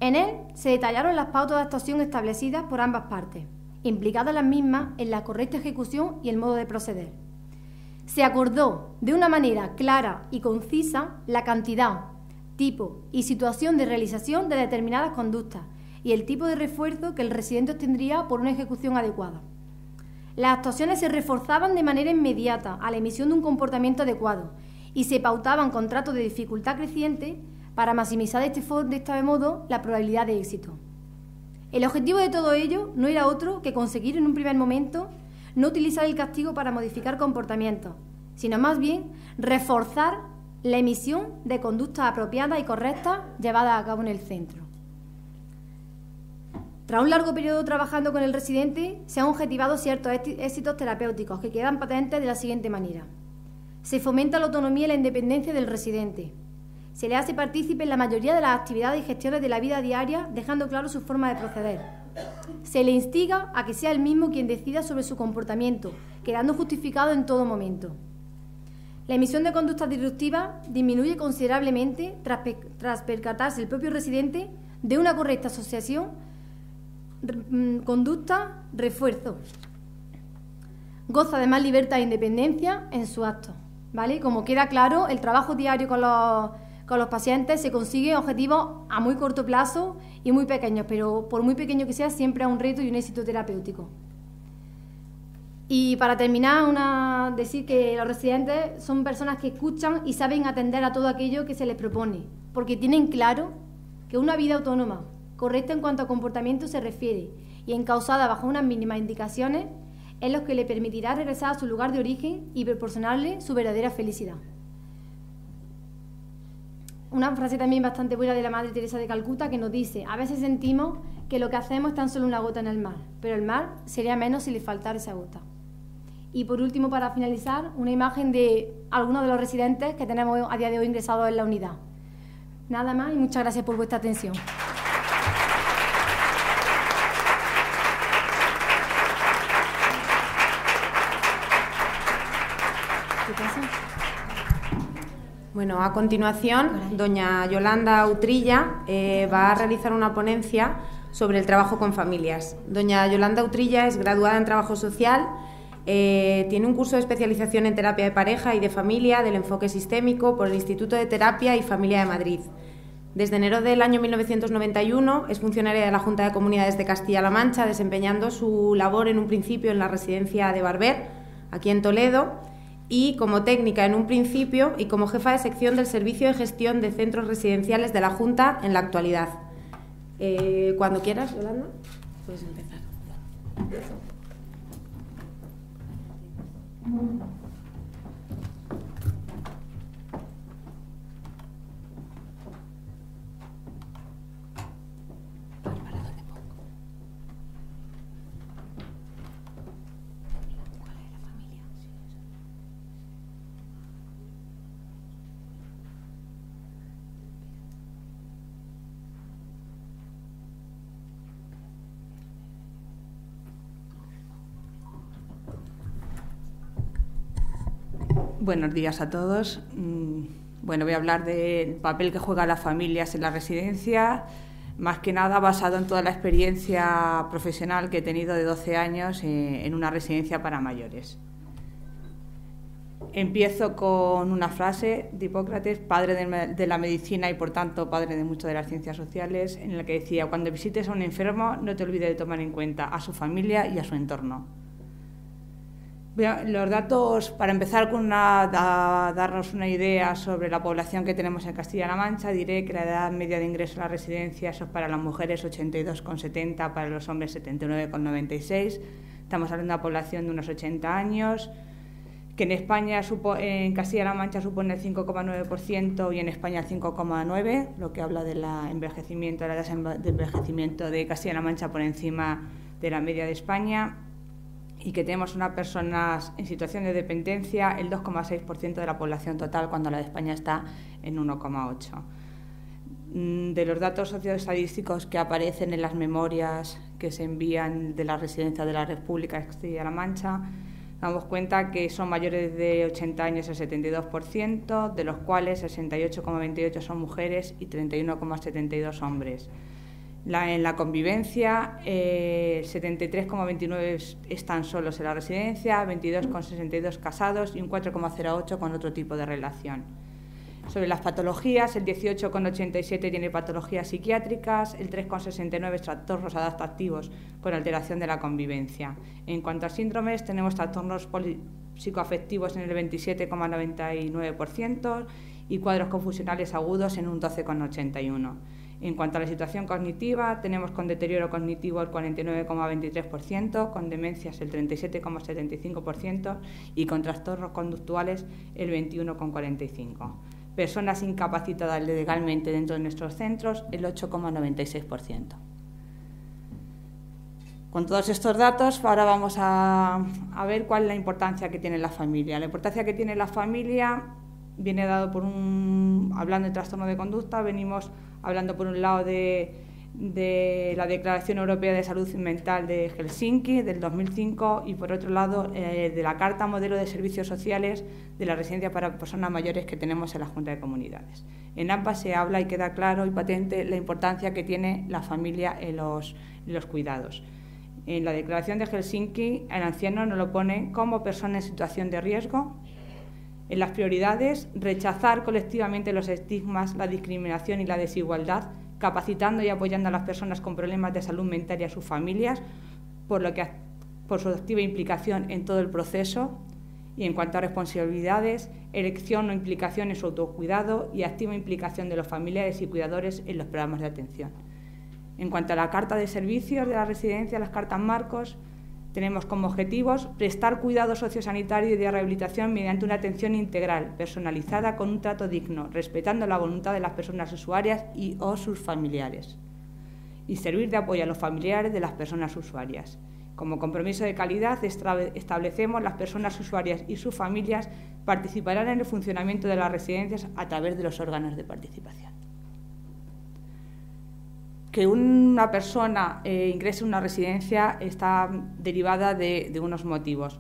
En él se detallaron las pautas de actuación establecidas por ambas partes, implicadas las mismas en la correcta ejecución y el modo de proceder. Se acordó de una manera clara y concisa la cantidad, tipo y situación de realización de determinadas conductas y el tipo de refuerzo que el residente obtendría por una ejecución adecuada. Las actuaciones se reforzaban de manera inmediata a la emisión de un comportamiento adecuado y se pautaban contratos de dificultad creciente para maximizar de este modo la probabilidad de éxito. El objetivo de todo ello no era otro que conseguir en un primer momento no utilizar el castigo para modificar comportamientos, sino más bien reforzar la emisión de conductas apropiadas y correctas llevadas a cabo en el centro. Tras un largo periodo trabajando con el residente, se han objetivado ciertos éxitos terapéuticos que quedan patentes de la siguiente manera. Se fomenta la autonomía y la independencia del residente. Se le hace partícipe en la mayoría de las actividades y gestiones de la vida diaria, dejando claro su forma de proceder. Se le instiga a que sea él mismo quien decida sobre su comportamiento, quedando justificado en todo momento. La emisión de conductas disruptivas disminuye considerablemente tras percatarse el propio residente de una correcta asociación conducta-refuerzo. Goza de más libertad e independencia en su acto, ¿vale? Como queda claro, el trabajo diario con los pacientes se consigue objetivos a muy corto plazo y muy pequeños, pero por muy pequeño que sea, siempre es un reto y un éxito terapéutico. Y para terminar, decir que los residentes son personas que escuchan y saben atender a todo aquello que se les propone, porque tienen claro que una vida autónoma, correcta en cuanto a comportamiento se refiere y encauzada bajo unas mínimas indicaciones, es lo que le permitirá regresar a su lugar de origen y proporcionarle su verdadera felicidad. Una frase también bastante buena de la Madre Teresa de Calcuta que nos dice: a veces sentimos que lo que hacemos es tan solo una gota en el mar, pero el mar sería menos si le faltara esa gota. Y por último, para finalizar, una imagen de algunos de los residentes que tenemos a día de hoy ingresados en la unidad. Nada más y muchas gracias por vuestra atención. Bueno, a continuación, doña Yolanda Utrilla va a realizar una ponencia sobre el trabajo con familias. Doña Yolanda Utrilla es graduada en Trabajo Social, tiene un curso de especialización en terapia de pareja y de familia del enfoque sistémico por el Instituto de Terapia y Familia de Madrid. Desde enero del año 1991 es funcionaria de la Junta de Comunidades de Castilla-La Mancha, desempeñando su labor en un principio en la residencia de Barber, aquí en Toledo, y como técnica en un principio y como jefa de sección del Servicio de Gestión de Centros Residenciales de la Junta en la actualidad. Cuando quieras, Yolanda, puedes empezar. Buenos días a todos. Bueno, voy a hablar del papel que juegan las familias en la residencia, más que nada basado en toda la experiencia profesional que he tenido de 12 años en una residencia para mayores. Empiezo con una frase de Hipócrates, padre de la medicina y por tanto padre de muchas de las ciencias sociales, en la que decía: cuando visites a un enfermo no te olvides de tomar en cuenta a su familia y a su entorno. Los datos, para empezar a darnos una idea sobre la población que tenemos en Castilla-La Mancha, diré que la edad media de ingreso a la residencia es para las mujeres 82,70, para los hombres 79,96. Estamos hablando de una población de unos 80 años, que en España, en Castilla-La Mancha supone el 5,9% y en España el 5,9%, lo que habla del envejecimiento, de la tasa de envejecimiento de Castilla-La Mancha por encima de la media de España, y que tenemos unas personas en situación de dependencia el 2,6% de la población total, cuando la de España está en 1,8%. De los datos socioestadísticos que aparecen en las memorias que se envían de la Residencia de la República de Castilla-La Mancha, damos cuenta que son mayores de 80 años el 72%, de los cuales 68,28% son mujeres y 31,72% hombres. En la convivencia, 73,29% están solos en la residencia, 22,62% casados y un 4,08% con otro tipo de relación. Sobre las patologías, el 18,87% tiene patologías psiquiátricas, el 3,69% trastornos adaptativos con alteración de la convivencia. En cuanto a síndromes, tenemos trastornos psicoafectivos en el 27,99% y cuadros confusionales agudos en un 12,81%. En cuanto a la situación cognitiva, tenemos con deterioro cognitivo el 49,23%, con demencias el 37,75% y con trastornos conductuales el 21,45%. Personas incapacitadas legalmente dentro de nuestros centros el 8,96%. Con todos estos datos, ahora vamos a ver cuál es la importancia que tiene la familia. La importancia que tiene la familia viene dado por hablando de trastorno de conducta, venimos hablando por un lado de la Declaración Europea de Salud Mental de Helsinki del 2005 y por otro lado de la Carta Modelo de Servicios Sociales de la Residencia para Personas Mayores que tenemos en la Junta de Comunidades. En ambas se habla y queda claro y patente la importancia que tiene la familia en los cuidados. En la Declaración de Helsinki, el anciano nos lo pone como persona en situación de riesgo. En las prioridades, rechazar colectivamente los estigmas, la discriminación y la desigualdad, capacitando y apoyando a las personas con problemas de salud mental y a sus familias, por su activa implicación en todo el proceso. Y en cuanto a responsabilidades, elección o implicación en su autocuidado y activa implicación de los familiares y cuidadores en los programas de atención. En cuanto a la Carta de Servicios de la Residencia, las cartas marcos, tenemos como objetivos prestar cuidado sociosanitario y de rehabilitación mediante una atención integral, personalizada, con un trato digno, respetando la voluntad de las personas usuarias o sus familiares, y servir de apoyo a los familiares de las personas usuarias. Como compromiso de calidad, establecemos las personas usuarias y sus familias participarán en el funcionamiento de las residencias a través de los órganos de participación. Que una persona ingrese en una residencia está derivada de unos motivos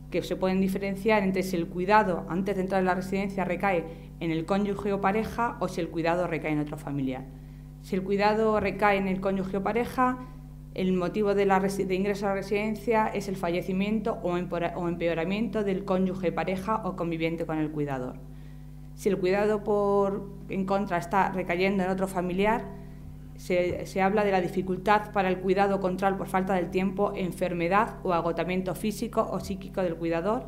que se pueden diferenciar entre si el cuidado antes de entrar en la residencia recae en el cónyuge o pareja o si el cuidado recae en otro familiar. Si el cuidado recae en el cónyuge o pareja, el motivo de ingreso a la residencia es el fallecimiento o empeoramiento del cónyuge, pareja o conviviente con el cuidador. Si el cuidado en contra está recayendo en otro familiar, se habla de la dificultad para el cuidado control por falta del tiempo, enfermedad o agotamiento físico o psíquico del cuidador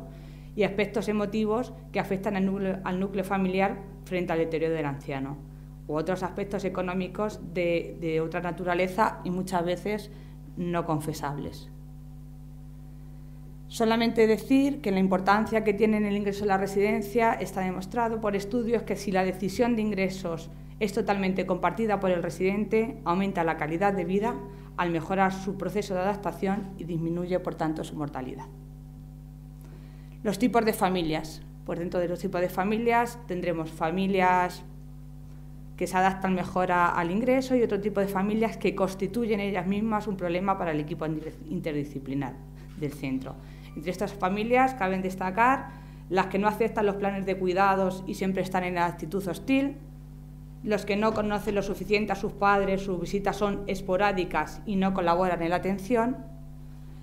y aspectos emotivos que afectan al núcleo familiar frente al deterioro del anciano, u otros aspectos económicos de otra naturaleza y muchas veces no confesables. Solamente decir que la importancia que tiene el ingreso a la residencia está demostrado por estudios que si la decisión de ingresos es totalmente compartida por el residente, aumenta la calidad de vida al mejorar su proceso de adaptación y disminuye, por tanto, su mortalidad. Los tipos de familias. Pues dentro de los tipos de familias tendremos familias que se adaptan mejor al ingreso y otro tipo de familias que constituyen ellas mismas un problema para el equipo interdisciplinar del centro. Entre estas familias caben destacar las que no aceptan los planes de cuidados y siempre están en la actitud hostil, los que no conocen lo suficiente a sus padres, sus visitas son esporádicas y no colaboran en la atención,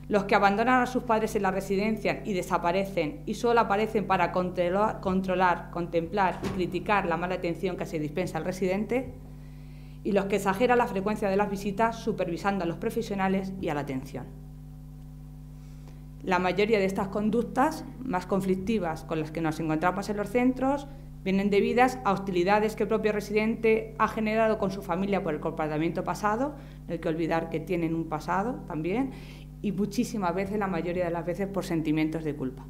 los que abandonan a sus padres en la residencia y desaparecen y solo aparecen para controlar, contemplar y criticar la mala atención que se dispensa al residente, y los que exageran la frecuencia de las visitas supervisando a los profesionales y a la atención. La mayoría de estas conductas más conflictivas con las que nos encontramos en los centros vienen debidas a hostilidades que el propio residente ha generado con su familia por el comportamiento pasado, no hay que olvidar que tienen un pasado también, y muchísimas veces, la mayoría de las veces, por sentimientos de culpa.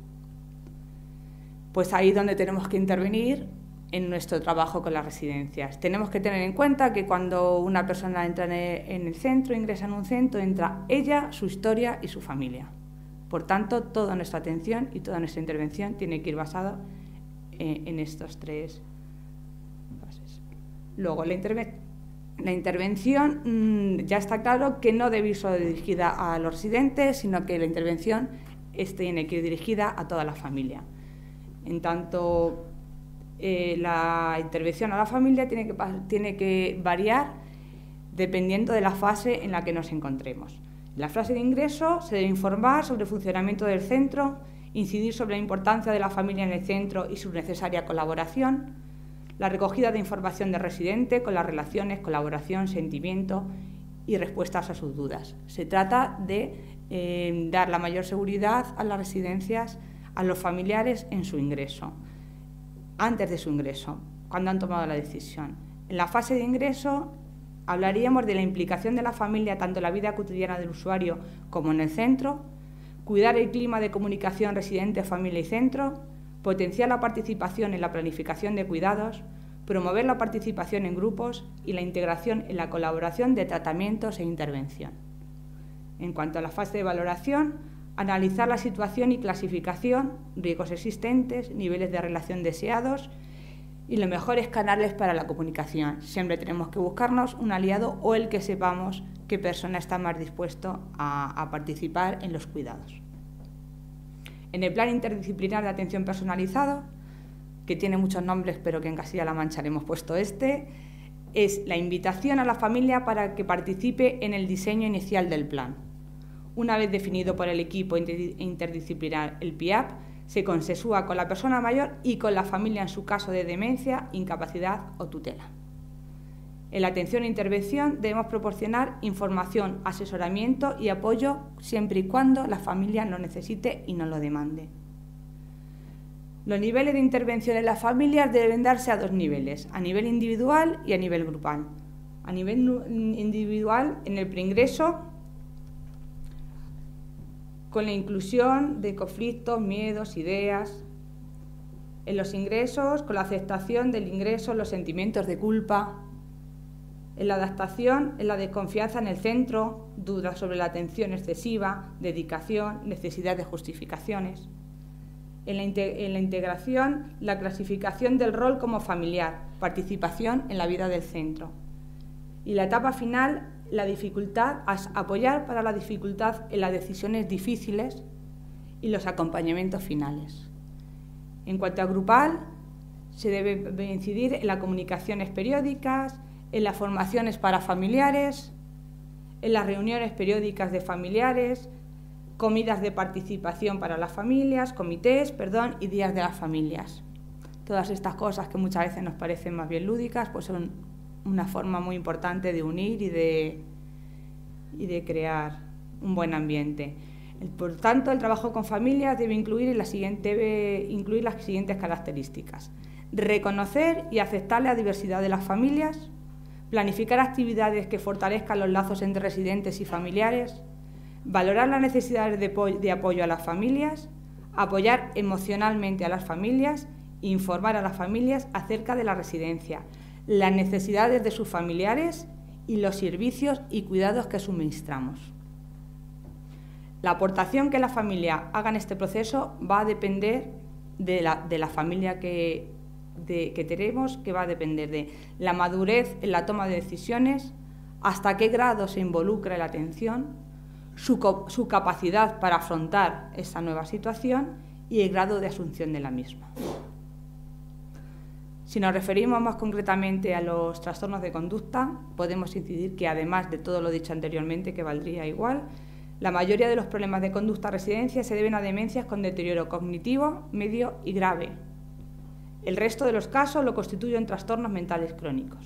Pues ahí es donde tenemos que intervenir en nuestro trabajo con las residencias. Tenemos que tener en cuenta que cuando una persona entra en el centro, ingresa en un centro, entra ella, su historia y su familia. Por tanto, toda nuestra atención y toda nuestra intervención tiene que ir basada en estos tres fases. Luego, la intervención, ya está claro que no debe ir solo dirigida a los residentes, sino que la intervención tiene que ir dirigida a toda la familia. En tanto, la intervención a la familia tiene que variar dependiendo de la fase en la que nos encontremos. En la fase de ingreso se debe informar sobre el funcionamiento del centro, incidir sobre la importancia de la familia en el centro y su necesaria colaboración, la recogida de información del residente con las relaciones, colaboración, sentimiento y respuestas a sus dudas. Se trata de dar la mayor seguridad a las residencias, a los familiares en su ingreso, antes de su ingreso, cuando han tomado la decisión. En la fase de ingreso hablaríamos de la implicación de la familia tanto en la vida cotidiana del usuario como en el centro, cuidar el clima de comunicación residente, familia y centro, potenciar la participación en la planificación de cuidados, promover la participación en grupos y la integración en la colaboración de tratamientos e intervención. En cuanto a la fase de valoración, analizar la situación y clasificación, riesgos existentes, niveles de relación deseados y los mejores canales para la comunicación. Siempre tenemos que buscarnos un aliado o el que sepamos qué persona está más dispuesto a participar en los cuidados. En el plan interdisciplinar de atención personalizado, que tiene muchos nombres pero que en Castilla-La Mancha le hemos puesto es la invitación a la familia para que participe en el diseño inicial del plan. Una vez definido por el equipo interdisciplinar el PIAP, se consensúa con la persona mayor y con la familia en su caso de demencia, incapacidad o tutela. En la atención e intervención debemos proporcionar información, asesoramiento y apoyo siempre y cuando la familia lo necesite y nos lo demande. Los niveles de intervención en las familias deben darse a dos niveles, a nivel individual y a nivel grupal. A nivel individual, en el preingreso, con la inclusión de conflictos, miedos, ideas. En los ingresos, con la aceptación del ingreso, los sentimientos de culpa. En la adaptación, en la desconfianza en el centro, dudas sobre la atención excesiva, dedicación, necesidad de justificaciones. En la integración, la clasificación del rol como familiar, participación en la vida del centro. Y la etapa final, la dificultad, apoyar para la dificultad en las decisiones difíciles y los acompañamientos finales. En cuanto a grupal, se debe incidir en las comunicaciones periódicas, en las formaciones para familiares, en las reuniones periódicas de familiares, comidas de participación para las familias, comités, y días de las familias. Todas estas cosas que muchas veces nos parecen más bien lúdicas, pues son una forma muy importante de unir y de crear un buen ambiente. Por tanto, el trabajo con familias debe incluir las siguientes características: reconocer y aceptar la diversidad de las familias, planificar actividades que fortalezcan los lazos entre residentes y familiares, valorar las necesidades de apoyo a las familias, apoyar emocionalmente a las familias e informar a las familias acerca de la residencia, las necesidades de sus familiares y los servicios y cuidados que suministramos. La aportación que la familia haga en este proceso va a depender de la familia que tenemos, que va a depender de la madurez en la toma de decisiones, hasta qué grado se involucra la atención, su capacidad para afrontar esa nueva situación y el grado de asunción de la misma. Si nos referimos más concretamente a los trastornos de conducta, podemos incidir que, además de todo lo dicho anteriormente, que valdría igual, la mayoría de los problemas de conducta residencia se deben a demencias con deterioro cognitivo, medio y grave. El resto de los casos lo constituyen trastornos mentales crónicos.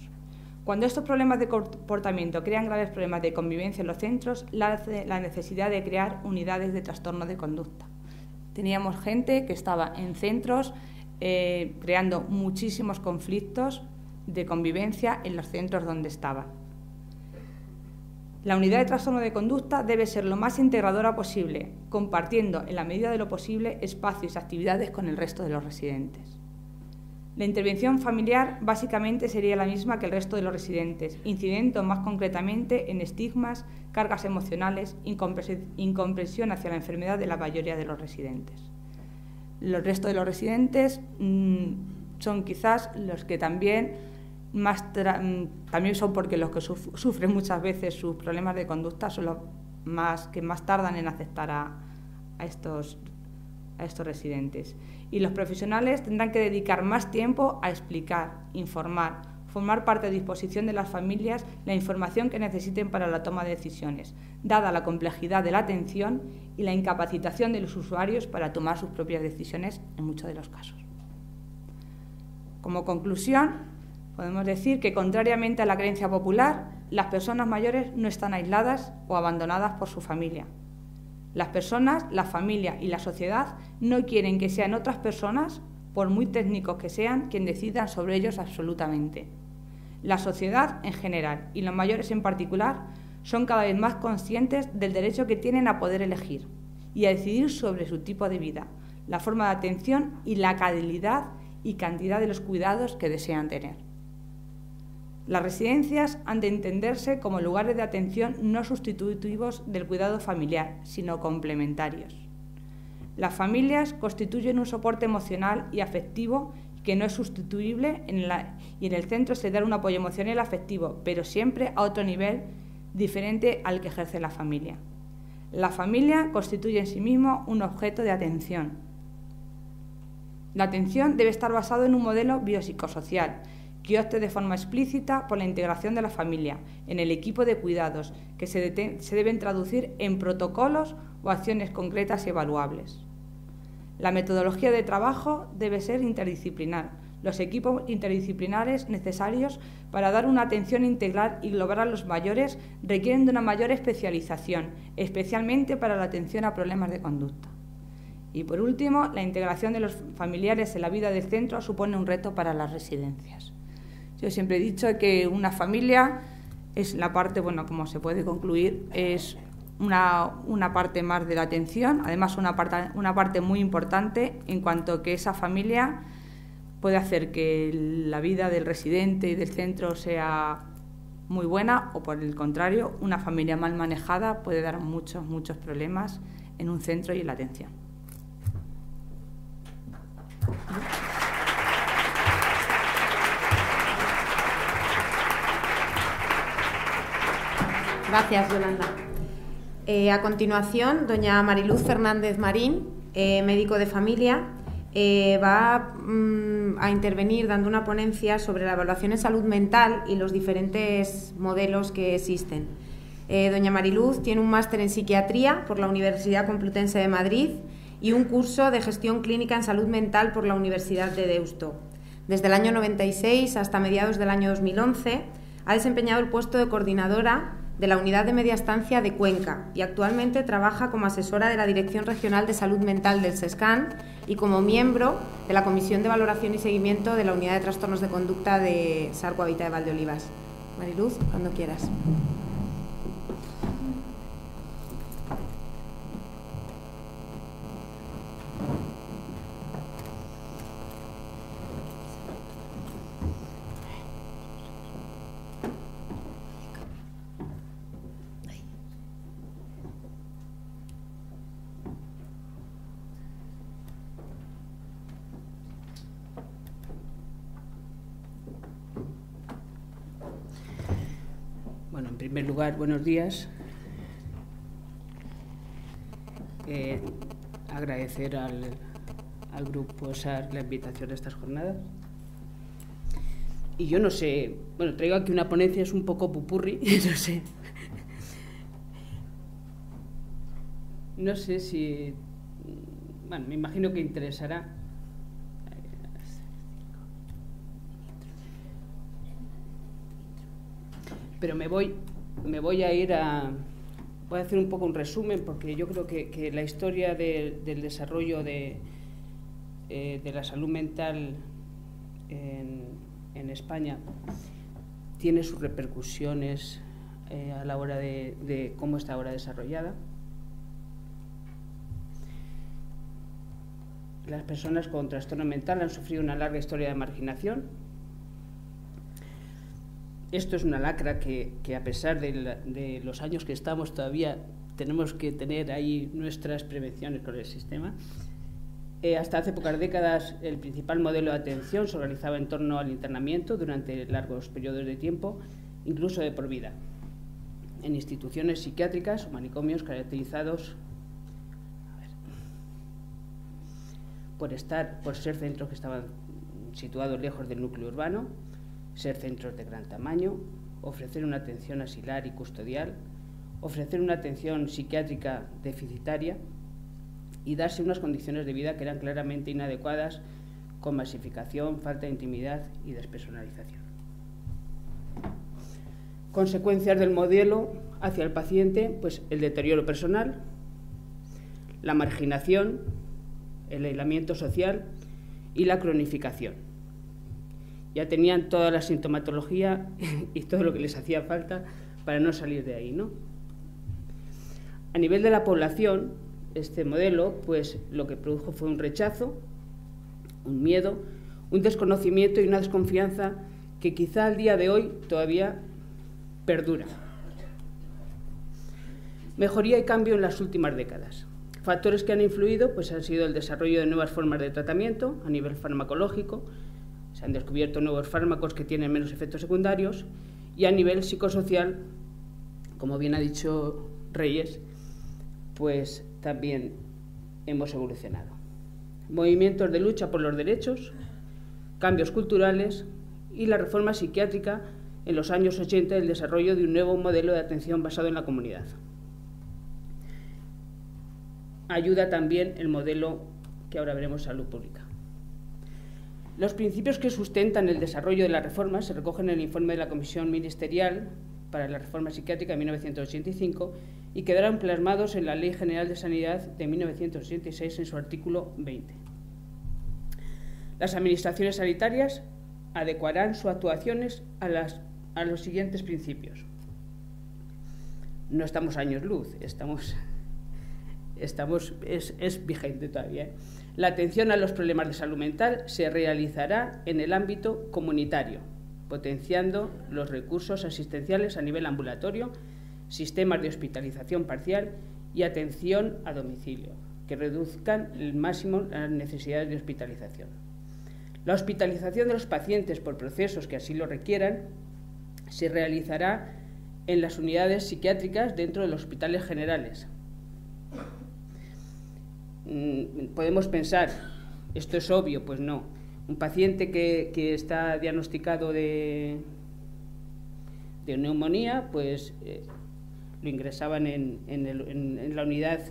Cuando estos problemas de comportamiento crean graves problemas de convivencia en los centros, la necesidad de crear unidades de trastorno de conducta. Teníamos gente que estaba en centros creando muchísimos conflictos de convivencia en los centros donde estaba. La unidad de trastorno de conducta debe ser lo más integradora posible, compartiendo en la medida de lo posible espacios y actividades con el resto de los residentes. La intervención familiar básicamente sería la misma que el resto de los residentes, incidiendo más concretamente en estigmas, cargas emocionales, incomprensión hacia la enfermedad de la mayoría de los residentes. El resto de los residentes son quizás los que también son porque los que sufren muchas veces sus problemas de conducta son los que más tardan en aceptar a estos residentes. Y los profesionales tendrán que dedicar más tiempo a explicar, informar, formar parte a disposición de las familias la información que necesiten para la toma de decisiones, dada la complejidad de la atención y la incapacitación de los usuarios para tomar sus propias decisiones en muchos de los casos. Como conclusión, podemos decir que, contrariamente a la creencia popular, las personas mayores no están aisladas o abandonadas por su familia. Las personas, la familia y la sociedad no quieren que sean otras personas, por muy técnicos que sean, quien decidan sobre ellos absolutamente. La sociedad en general y los mayores en particular son cada vez más conscientes del derecho que tienen a poder elegir y a decidir sobre su tipo de vida, la forma de atención y la calidad y cantidad de los cuidados que desean tener. Las residencias han de entenderse como lugares de atención no sustitutivos del cuidado familiar, sino complementarios. Las familias constituyen un soporte emocional y afectivo que no es sustituible y en el centro se da un apoyo emocional y afectivo, pero siempre a otro nivel diferente al que ejerce la familia. La familia constituye en sí mismo un objeto de atención. La atención debe estar basada en un modelo biopsicosocial que opte de forma explícita por la integración de la familia en el equipo de cuidados, que se deben traducir en protocolos o acciones concretas y evaluables. La metodología de trabajo debe ser interdisciplinar. Los equipos interdisciplinares necesarios para dar una atención integral y global a los mayores requieren de una mayor especialización, especialmente para la atención a problemas de conducta. Y por último, la integración de los familiares en la vida del centro supone un reto para las residencias. Yo siempre he dicho que una familia es la parte, como se puede concluir, es una parte más de la atención, además una parte muy importante en cuanto que esa familia puede hacer que la vida del residente y del centro sea muy buena o, por el contrario, una familia mal manejada puede dar muchos problemas en un centro y en la atención. Gracias, Yolanda. A continuación, doña Mariluz Fernández Marín, médico de familia, va a intervenir dando una ponencia sobre la evaluación en salud mental y los diferentes modelos que existen. Doña Mariluz tiene un máster en psiquiatría por la Universidad Complutense de Madrid y un curso de gestión clínica en salud mental por la Universidad de Deusto. Desde el año 96 hasta mediados del año 2011 ha desempeñado el puesto de coordinadora de la Unidad de Media Estancia de Cuenca y actualmente trabaja como asesora de la Dirección Regional de Salud Mental del SESCAN y como miembro de la Comisión de Valoración y Seguimiento de la Unidad de Trastornos de Conducta de Sarco Habitat de Valdeolivas. Mariluz, cuando quieras. Bueno, en primer lugar, buenos días. Agradecer al Grupo SAR la invitación a estas jornadas. Y yo no sé, traigo aquí una ponencia, es un poco pupurri, no sé. No sé si... me imagino que interesará. Pero voy a hacer un poco un resumen, porque yo creo que la historia del desarrollo de la salud mental en España tiene sus repercusiones a la hora de cómo está ahora desarrollada. Las personas con trastorno mental han sufrido una larga historia de marginación. Esto es una lacra que a pesar de los años que estamos, todavía tenemos que tener ahí nuestras prevenciones con el sistema. Hasta hace pocas décadas el principal modelo de atención se organizaba en torno al internamiento durante largos periodos de tiempo, incluso de por vida, en instituciones psiquiátricas o manicomios caracterizados por ser centros que estaban situados lejos del núcleo urbano, ser centros de gran tamaño, ofrecer una atención asilar y custodial, ofrecer una atención psiquiátrica deficitaria y darse unas condiciones de vida que eran claramente inadecuadas, con masificación, falta de intimidad y despersonalización. Consecuencias del modelo hacia el paciente, pues el deterioro personal, la marginación, el aislamiento social y la cronificación. Ya tenían toda la sintomatología y todo lo que les hacía falta para no salir de ahí, ¿no? A nivel de la población, este modelo, pues lo que produjo fue un rechazo, un miedo, un desconocimiento y una desconfianza que quizá al día de hoy todavía perdura. Mejoría y cambio en las últimas décadas. Factores que han influido pues han sido el desarrollo de nuevas formas de tratamiento a nivel farmacológico, se han descubierto nuevos fármacos que tienen menos efectos secundarios, y a nivel psicosocial, como bien ha dicho Reyes, pues también hemos evolucionado. Movimientos de lucha por los derechos, cambios culturales y la reforma psiquiátrica en los años 80, el desarrollo de un nuevo modelo de atención basado en la comunidad. Ayuda también el modelo que ahora veremos, salud pública. Los principios que sustentan el desarrollo de la reforma se recogen en el informe de la Comisión Ministerial para la Reforma Psiquiátrica de 1985 y quedaron plasmados en la Ley General de Sanidad de 1986 en su artículo 20. Las administraciones sanitarias adecuarán sus actuaciones a los siguientes principios. No estamos a años luz, es vigente todavía. La atención a los problemas de salud mental se realizará en el ámbito comunitario, potenciando los recursos asistenciales a nivel ambulatorio, sistemas de hospitalización parcial y atención a domicilio, que reduzcan al máximo las necesidades de hospitalización. La hospitalización de los pacientes por procesos que así lo requieran se realizará en las unidades psiquiátricas dentro de los hospitales generales. Podemos pensar, esto es obvio, pues no. Un paciente que está diagnosticado de neumonía, pues lo ingresaban en la unidad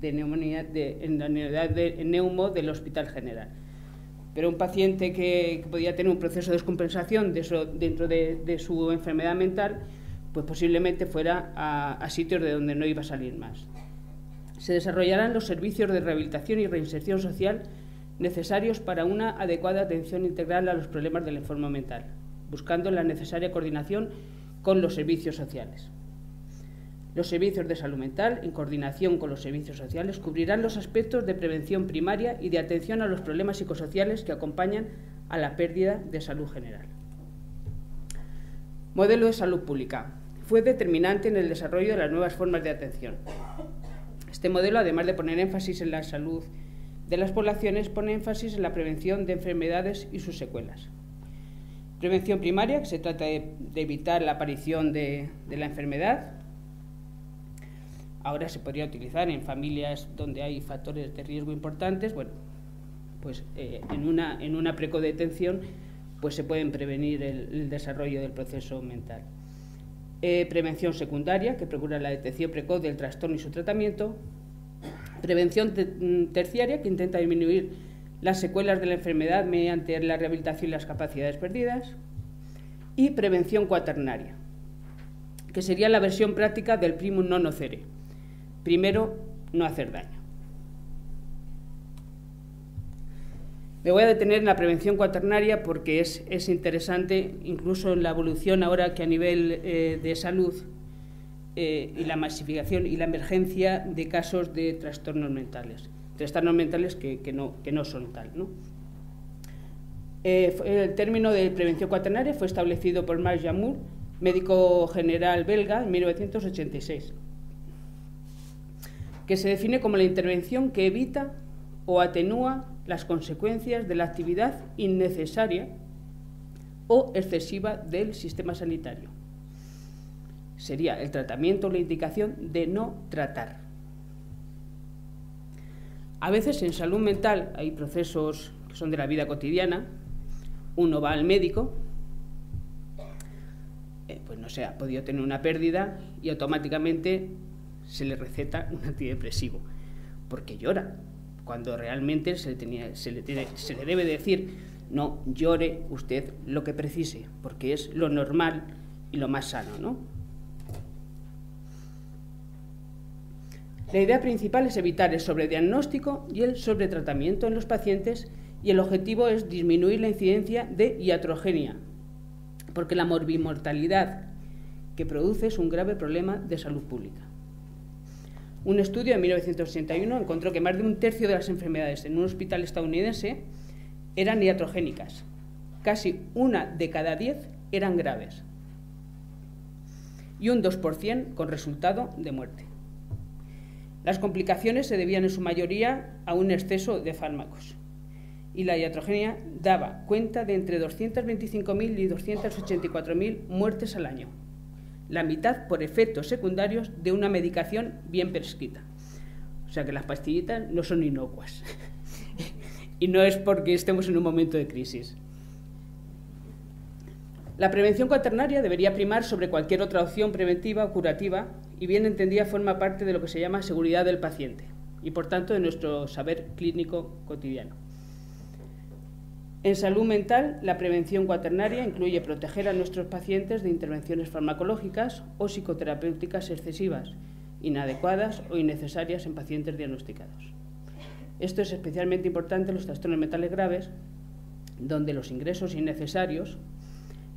de neumonía, en la unidad de neumo del Hospital General. Pero un paciente que podía tener un proceso de descompensación dentro de su enfermedad mental, pues posiblemente fuera a sitios de donde no iba a salir más. Se desarrollarán los servicios de rehabilitación y reinserción social necesarios para una adecuada atención integral a los problemas de la enfermedad mental, buscando la necesaria coordinación con los servicios sociales. Los servicios de salud mental, en coordinación con los servicios sociales, cubrirán los aspectos de prevención primaria y de atención a los problemas psicosociales que acompañan a la pérdida de salud general. Modelo de salud pública. Fue determinante en el desarrollo de las nuevas formas de atención. Este modelo, además de poner énfasis en la salud de las poblaciones, pone énfasis en la prevención de enfermedades y sus secuelas. Prevención primaria, que se trata de evitar la aparición de la enfermedad. Ahora se podría utilizar en familias donde hay factores de riesgo importantes. Bueno, pues en una precodetención pues se pueden prevenir el desarrollo del proceso mental. Prevención secundaria, que procura la detección precoz del trastorno y su tratamiento. Prevención terciaria, que intenta disminuir las secuelas de la enfermedad mediante la rehabilitación y las capacidades perdidas. Y prevención cuaternaria, que sería la versión práctica del primum non nocere. Primero, no hacer daño. Me voy a detener en la prevención cuaternaria porque es interesante, incluso en la evolución ahora que a nivel de salud y la masificación y la emergencia de casos de trastornos mentales que no son tal, ¿no? El término de prevención cuaternaria fue establecido por Marc Jamour, médico general belga, en 1986, que se define como la intervención que evita o atenúa las consecuencias de la actividad innecesaria o excesiva del sistema sanitario. Sería el tratamiento o la indicación de no tratar. A veces en salud mental hay procesos que son de la vida cotidiana. Uno va al médico, pues no sé, ha podido tener una pérdida y automáticamente se le receta un antidepresivo porque llora, cuando realmente se le debe decir: no llore usted lo que precise, porque es lo normal y lo más sano, ¿no? La idea principal es evitar el sobrediagnóstico y el sobretratamiento en los pacientes, y el objetivo es disminuir la incidencia de iatrogenia, porque la morbimortalidad que produce es un grave problema de salud pública. Un estudio de 1981 encontró que más de un tercio de las enfermedades en un hospital estadounidense eran iatrogénicas. Casi 1 de cada 10 eran graves y un 2% con resultado de muerte. Las complicaciones se debían en su mayoría a un exceso de fármacos, y la iatrogenia daba cuenta de entre 225.000 y 284.000 muertes al año, la mitad por efectos secundarios de una medicación bien prescrita. O sea que las pastillitas no son inocuas y no es porque estemos en un momento de crisis. La prevención cuaternaria debería primar sobre cualquier otra opción preventiva o curativa, y bien entendida forma parte de lo que se llama seguridad del paciente y por tanto de nuestro saber clínico cotidiano. En salud mental, la prevención cuaternaria incluye proteger a nuestros pacientes de intervenciones farmacológicas o psicoterapéuticas excesivas, inadecuadas o innecesarias en pacientes diagnosticados. Esto es especialmente importante en los trastornos mentales graves, donde los ingresos innecesarios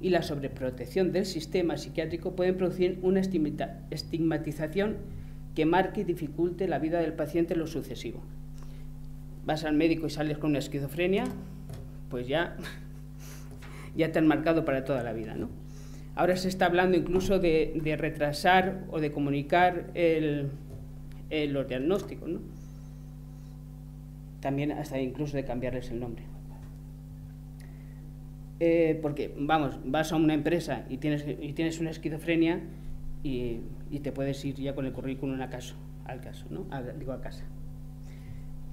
y la sobreprotección del sistema psiquiátrico pueden producir una estigmatización que marque y dificulte la vida del paciente en lo sucesivo. Vas al médico y sales con una esquizofrenia, pues ya te han marcado para toda la vida, ¿no? Ahora se está hablando incluso de retrasar o de comunicar los diagnósticos, ¿no? También hasta incluso de cambiarles el nombre. Porque, vamos, vas a una empresa y tienes una esquizofrenia y te puedes ir ya con el currículum a casa.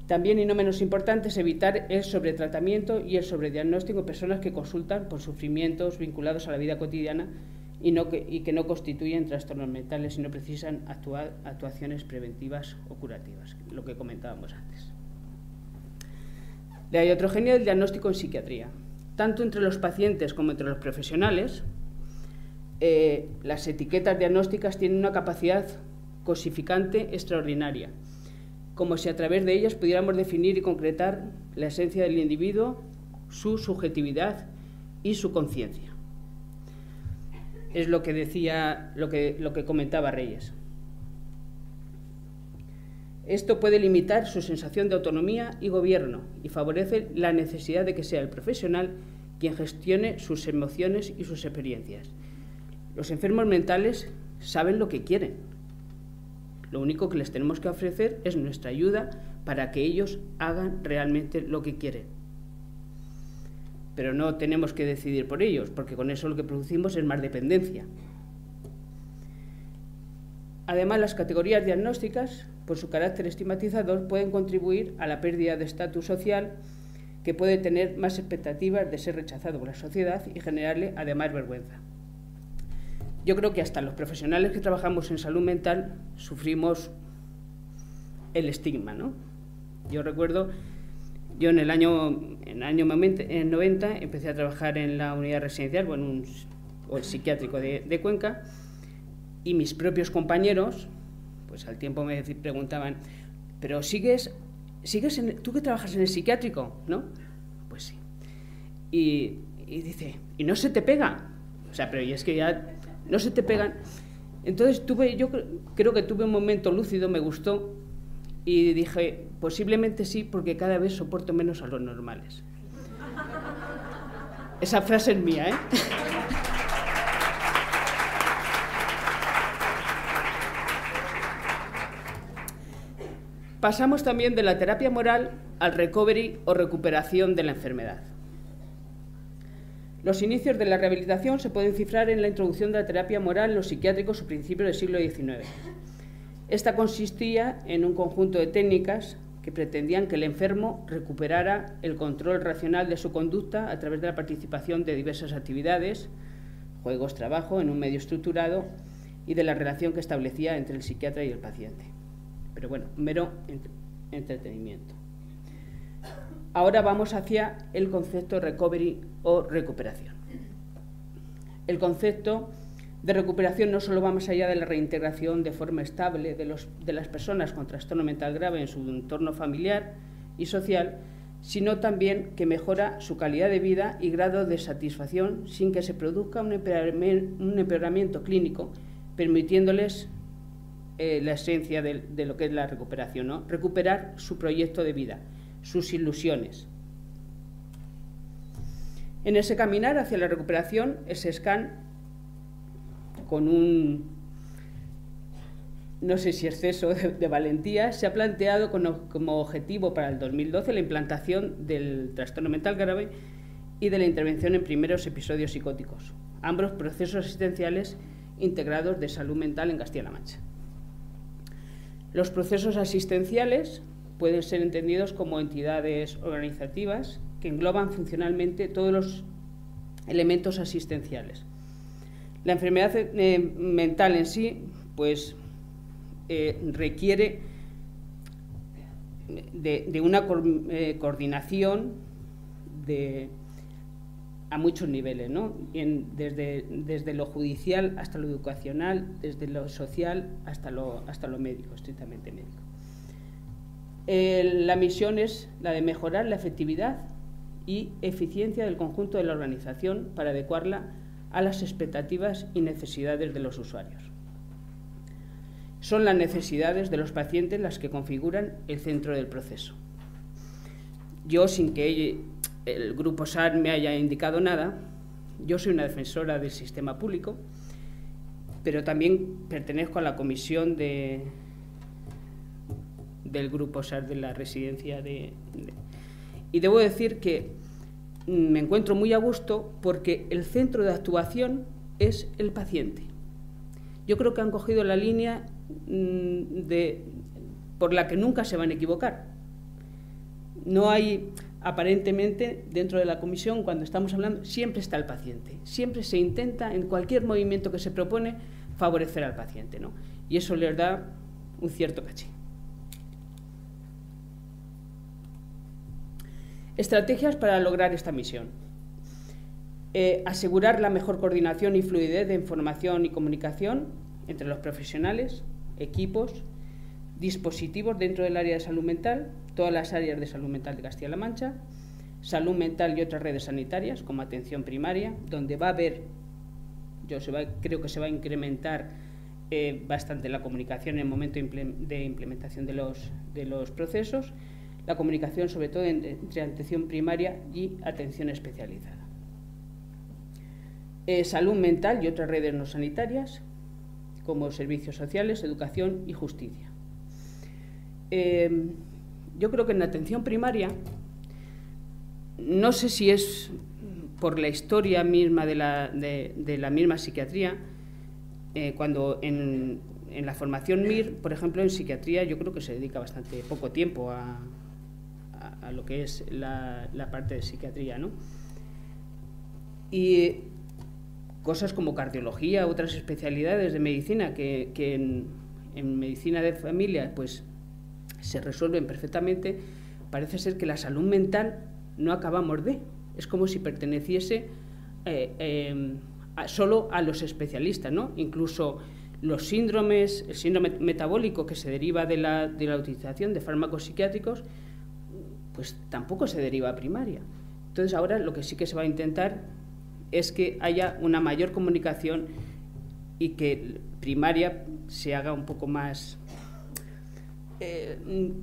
También, y no menos importante, es evitar el sobretratamiento y el sobrediagnóstico en personas que consultan por sufrimientos vinculados a la vida cotidiana y que no constituyen trastornos mentales y no precisan actuaciones preventivas o curativas, lo que comentábamos antes. La iatrogenia del diagnóstico en psiquiatría. Tanto entre los pacientes como entre los profesionales, las etiquetas diagnósticas tienen una capacidad cosificante extraordinaria, como si a través de ellas pudiéramos definir y concretar la esencia del individuo, su subjetividad y su conciencia. Es lo que decía, lo que comentaba Reyes. Esto puede limitar su sensación de autonomía y gobierno y favorece la necesidad de que sea el profesional quien gestione sus emociones y sus experiencias. Los enfermos mentales saben lo que quieren. Lo único que les tenemos que ofrecer es nuestra ayuda para que ellos hagan realmente lo que quieren. Pero no tenemos que decidir por ellos, porque con eso lo que producimos es más dependencia. Además, las categorías diagnósticas, por su carácter estigmatizador, pueden contribuir a la pérdida de estatus social, que puede tener más expectativas de ser rechazado por la sociedad y generarle además vergüenza. Yo creo que hasta los profesionales que trabajamos en salud mental sufrimos el estigma, ¿no? Yo recuerdo, yo en el año 90 empecé a trabajar en la unidad residencial, o el psiquiátrico de Cuenca, Y mis propios compañeros, pues al tiempo me preguntaban, ¿pero tú que trabajas en el psiquiátrico, no? Pues sí. Y dice, ¿y no se te pega? O sea, pero y es que ya no se te pegan. Entonces yo creo que tuve un momento lúcido, me gustó, y dije, posiblemente sí, porque cada vez soporto menos a los normales. Esa frase es mía, ¿eh? Pasamos también de la terapia moral al recovery o recuperación de la enfermedad. Los inicios de la rehabilitación se pueden cifrar en la introducción de la terapia moral en los psiquiátricos a principios del siglo XIX. Esta consistía en un conjunto de técnicas que pretendían que el enfermo recuperara el control racional de su conducta a través de la participación de diversas actividades, juegos, trabajo, en un medio estructurado y de la relación que establecía entre el psiquiatra y el paciente. Pero bueno, mero entretenimiento. Ahora vamos hacia el concepto de recovery o recuperación. El concepto de recuperación no solo va más allá de la reintegración de forma estable de las personas con trastorno mental grave en su entorno familiar y social, sino también que mejora su calidad de vida y grado de satisfacción sin que se produzca un empeoramiento clínico, permitiéndoles la esencia de lo que es la recuperación, ¿no? Recuperar su proyecto de vida, sus ilusiones. En ese caminar hacia la recuperación, el SESCAN, con un, no sé si exceso de valentía, se ha planteado como objetivo para el 2012 la implantación del trastorno mental grave y de la intervención en primeros episodios psicóticos, ambos procesos asistenciales integrados de salud mental en Castilla-La Mancha. Los procesos asistenciales pueden ser entendidos como entidades organizativas que engloban funcionalmente todos los elementos asistenciales. La enfermedad mental en sí, pues, requiere de una coordinación a muchos niveles, ¿no? Desde lo judicial hasta lo educacional, desde lo social hasta lo médico, estrictamente médico. La misión es la de mejorar la efectividad y eficiencia del conjunto de la organización para adecuarla a las expectativas y necesidades de los usuarios. Son las necesidades de los pacientes las que configuran el centro del proceso. Yo, sin que el Grupo SAR me haya indicado nada, yo soy una defensora del sistema público, pero también pertenezco a la comisión del Grupo SAR de la residencia y debo decir que me encuentro muy a gusto porque el centro de actuación es el paciente. Yo creo que han cogido la línea por la que nunca se van a equivocar. No hay, aparentemente, dentro de la comisión, cuando estamos hablando, siempre está el paciente. Siempre se intenta, en cualquier movimiento que se propone, favorecer al paciente, ¿no? Y eso les da un cierto caché. Estrategias para lograr esta misión. Asegurar la mejor coordinación y fluidez de información y comunicación entre los profesionales, equipos, dispositivos dentro del área de salud mental, todas las áreas de salud mental de Castilla-La Mancha, salud mental y otras redes sanitarias, como atención primaria, donde va a haber, creo que se va a incrementar bastante la comunicación en el momento de implementación de los procesos, la comunicación sobre todo entre atención primaria y atención especializada. Salud mental y otras redes no sanitarias, como servicios sociales, educación y justicia. Yo creo que en la atención primaria, no sé si es por la historia misma de la misma psiquiatría, cuando en la formación MIR, por ejemplo, en psiquiatría yo creo que se dedica bastante poco tiempo a lo que es la parte de psiquiatría, ¿no? Y cosas como cardiología, otras especialidades de medicina que en medicina de familia pues se resuelven perfectamente, parece ser que la salud mental no acabamos de. Es como si perteneciese solo a los especialistas, ¿no? Incluso los síndromes, el síndrome metabólico que se deriva de la utilización de fármacos psiquiátricos, pues tampoco se deriva a primaria. Entonces ahora lo que sí que se va a intentar es que haya una mayor comunicación y que primaria se haga un poco más,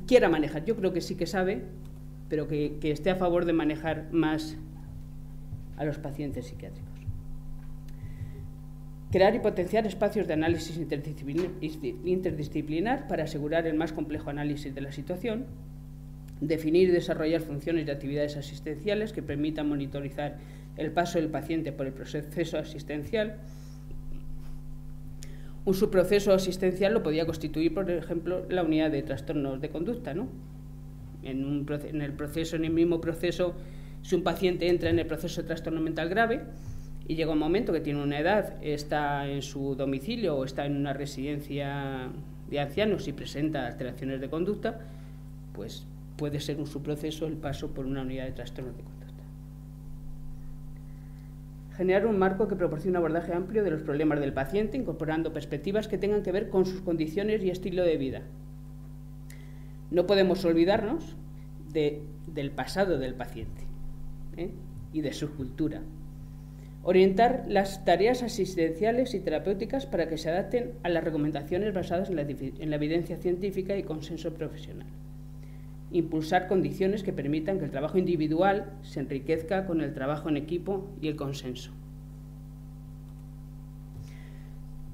quiera manejar. Yo creo que sí que sabe, pero que esté a favor de manejar más a los pacientes psiquiátricos. Crear y potenciar espacios de análisis interdisciplinar para asegurar el más complejo análisis de la situación. Definir y desarrollar funciones y actividades asistenciales que permitan monitorizar el paso del paciente por el proceso asistencial. Un subproceso asistencial lo podía constituir, por ejemplo, la unidad de trastornos de conducta, ¿no? En el mismo proceso, si un paciente entra en el proceso de trastorno mental grave y llega un momento que tiene una edad, está en su domicilio o está en una residencia de ancianos y presenta alteraciones de conducta, pues puede ser un subproceso el paso por una unidad de trastornos de conducta. Generar un marco que proporcione un abordaje amplio de los problemas del paciente, incorporando perspectivas que tengan que ver con sus condiciones y estilo de vida. No podemos olvidarnos del pasado del paciente y de su cultura. Orientar las tareas asistenciales y terapéuticas para que se adapten a las recomendaciones basadas en la evidencia científica y consenso profesional. Impulsar condiciones que permitan que el trabajo individual se enriquezca con el trabajo en equipo y el consenso.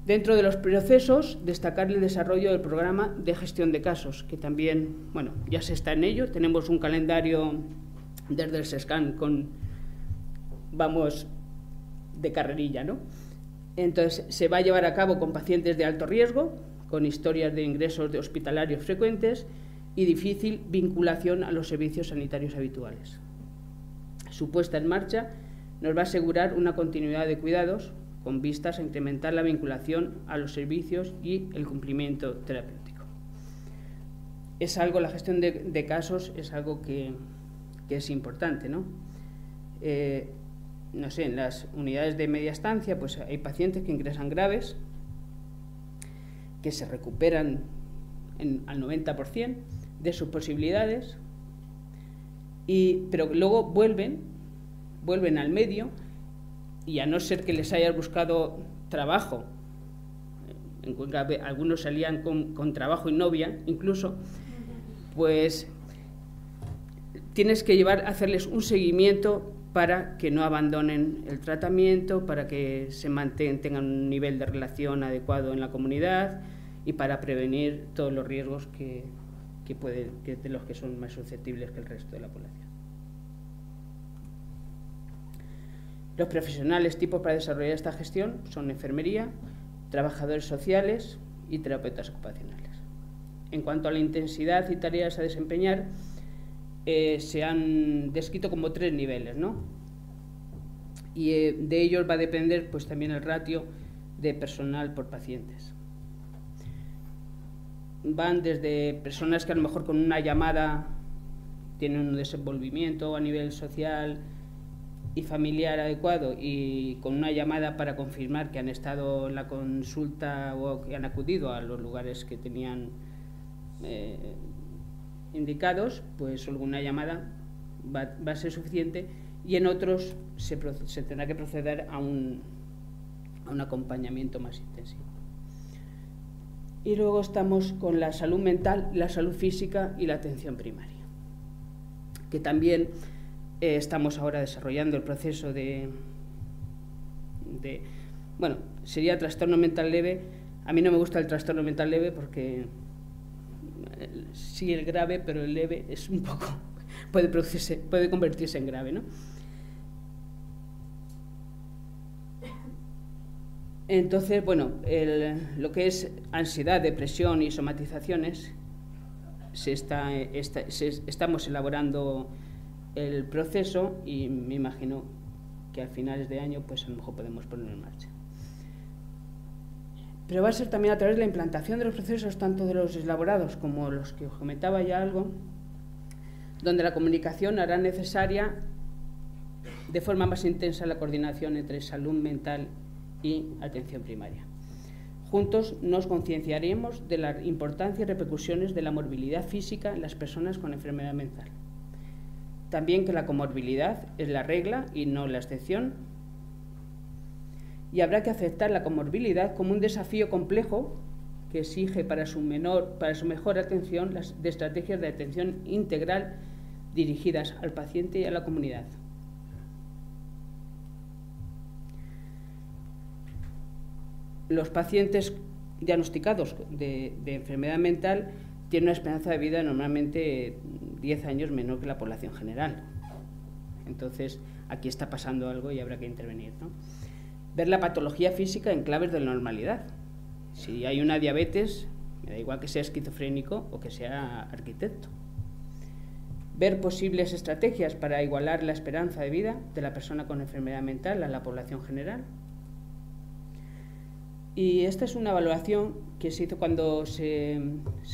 Dentro de los procesos, destacar el desarrollo del programa de gestión de casos, que también, bueno, ya se está en ello. Tenemos un calendario desde el SESCAN vamos de carrerilla, ¿no? Entonces, se va a llevar a cabo con pacientes de alto riesgo, con historias de ingresos de hospitalarios frecuentes y difícil vinculación a los servicios sanitarios habituales. Su puesta en marcha nos va a asegurar una continuidad de cuidados con vistas a incrementar la vinculación a los servicios y el cumplimiento terapéutico. Es algo, la gestión de casos es algo que es importante, ¿no? No sé, en las unidades de media estancia pues hay pacientes que ingresan graves, que se recuperan al 90% de sus posibilidades, pero luego vuelven al medio y, a no ser que les hayas buscado trabajo, algunos salían con trabajo y novia incluso, pues tienes que hacerles un seguimiento para que no abandonen el tratamiento, para que se tengan un nivel de relación adecuado en la comunidad y para prevenir todos los riesgos de los que son más susceptibles que el resto de la población. Los profesionales tipos para desarrollar esta gestión son enfermería, trabajadores sociales y terapeutas ocupacionales. En cuanto a la intensidad y tareas a desempeñar, se han descrito como 3 niveles, ¿no? Y de ellos va a depender pues también el ratio de personal por pacientes. Van desde personas que a lo mejor con una llamada tienen un desenvolvimiento a nivel social y familiar adecuado, y con una llamada para confirmar que han estado en la consulta o que han acudido a los lugares que tenían indicados, pues alguna llamada va a ser suficiente, y en otros se tendrá que proceder a un acompañamiento más intensivo. Y luego estamos con la salud mental, la salud física y la atención primaria, que también estamos ahora desarrollando el proceso bueno, sería trastorno mental leve. A mí no me gusta el trastorno mental leve porque sí el grave, pero el leve es un poco, puede convertirse en grave, ¿no? Entonces, bueno, lo que es ansiedad, depresión y somatizaciones, estamos elaborando el proceso y me imagino que a finales de año pues a lo mejor podemos ponerlo en marcha. Pero va a ser también a través de la implantación de los procesos, tanto de los elaborados como los que os comentaba ya algo, donde la comunicación hará necesaria de forma más intensa la coordinación entre salud mental y atención primaria. Juntos nos concienciaremos de la importancia y repercusiones de la morbilidad física en las personas con enfermedad mental. También que la comorbilidad es la regla y no la excepción. Y habrá que aceptar la comorbilidad como un desafío complejo que exige para su mejor atención de estrategias de atención integral dirigidas al paciente y a la comunidad. Los pacientes diagnosticados de enfermedad mental tienen una esperanza de vida normalmente 10 años menor que la población general. Entonces, aquí está pasando algo y habrá que intervenir, ¿no? Ver la patología física en claves de normalidad. Si hay una diabetes, me da igual que sea esquizofrénico o que sea arquitecto. Ver posibles estrategias para igualar la esperanza de vida de la persona con enfermedad mental a la población general. Y esta es una evaluación que se hizo cuando se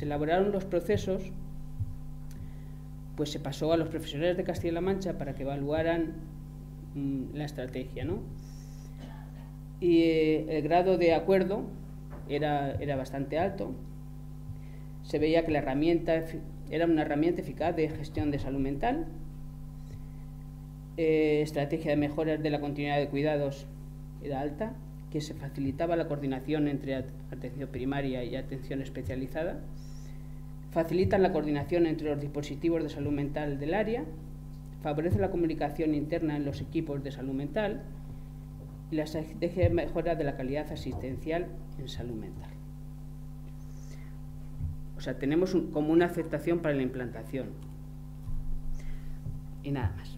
elaboraron los procesos, pues se pasó a los profesionales de Castilla-La Mancha para que evaluaran la estrategia, ¿no? Y el grado de acuerdo era bastante alto. Se veía que la herramienta era una herramienta eficaz de gestión de salud mental. Estrategia de mejoras de la continuidad de cuidados era alta, que se facilitaba la coordinación entre atención primaria y atención especializada, facilitan la coordinación entre los dispositivos de salud mental del área, favorece la comunicación interna en los equipos de salud mental y la estrategia de mejora de la calidad asistencial en salud mental. O sea, tenemos como una aceptación para la implantación. Y nada más.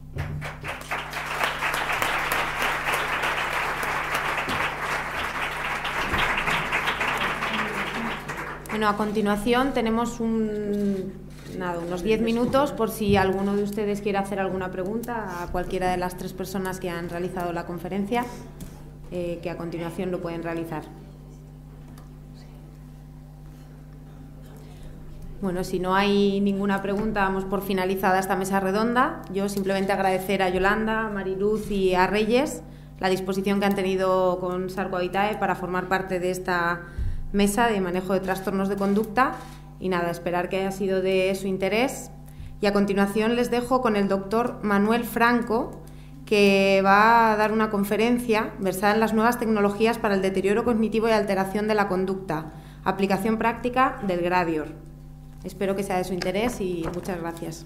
Bueno, a continuación tenemos unos 10 minutos por si alguno de ustedes quiere hacer alguna pregunta a cualquiera de las 3 personas que han realizado la conferencia, que a continuación lo pueden realizar. Bueno, si no hay ninguna pregunta, damos por finalizada esta mesa redonda. Yo simplemente agradecer a Yolanda, a Mariluz y a Reyes la disposición que han tenido con Sarcoavitae para formar parte de esta mesa de manejo de trastornos de conducta y nada, esperar que haya sido de su interés. Y a continuación les dejo con el doctor Manuel Franco, que va a dar una conferencia versada en las nuevas tecnologías para el deterioro cognitivo y alteración de la conducta, aplicación práctica del Gradior. Espero que sea de su interés y muchas gracias.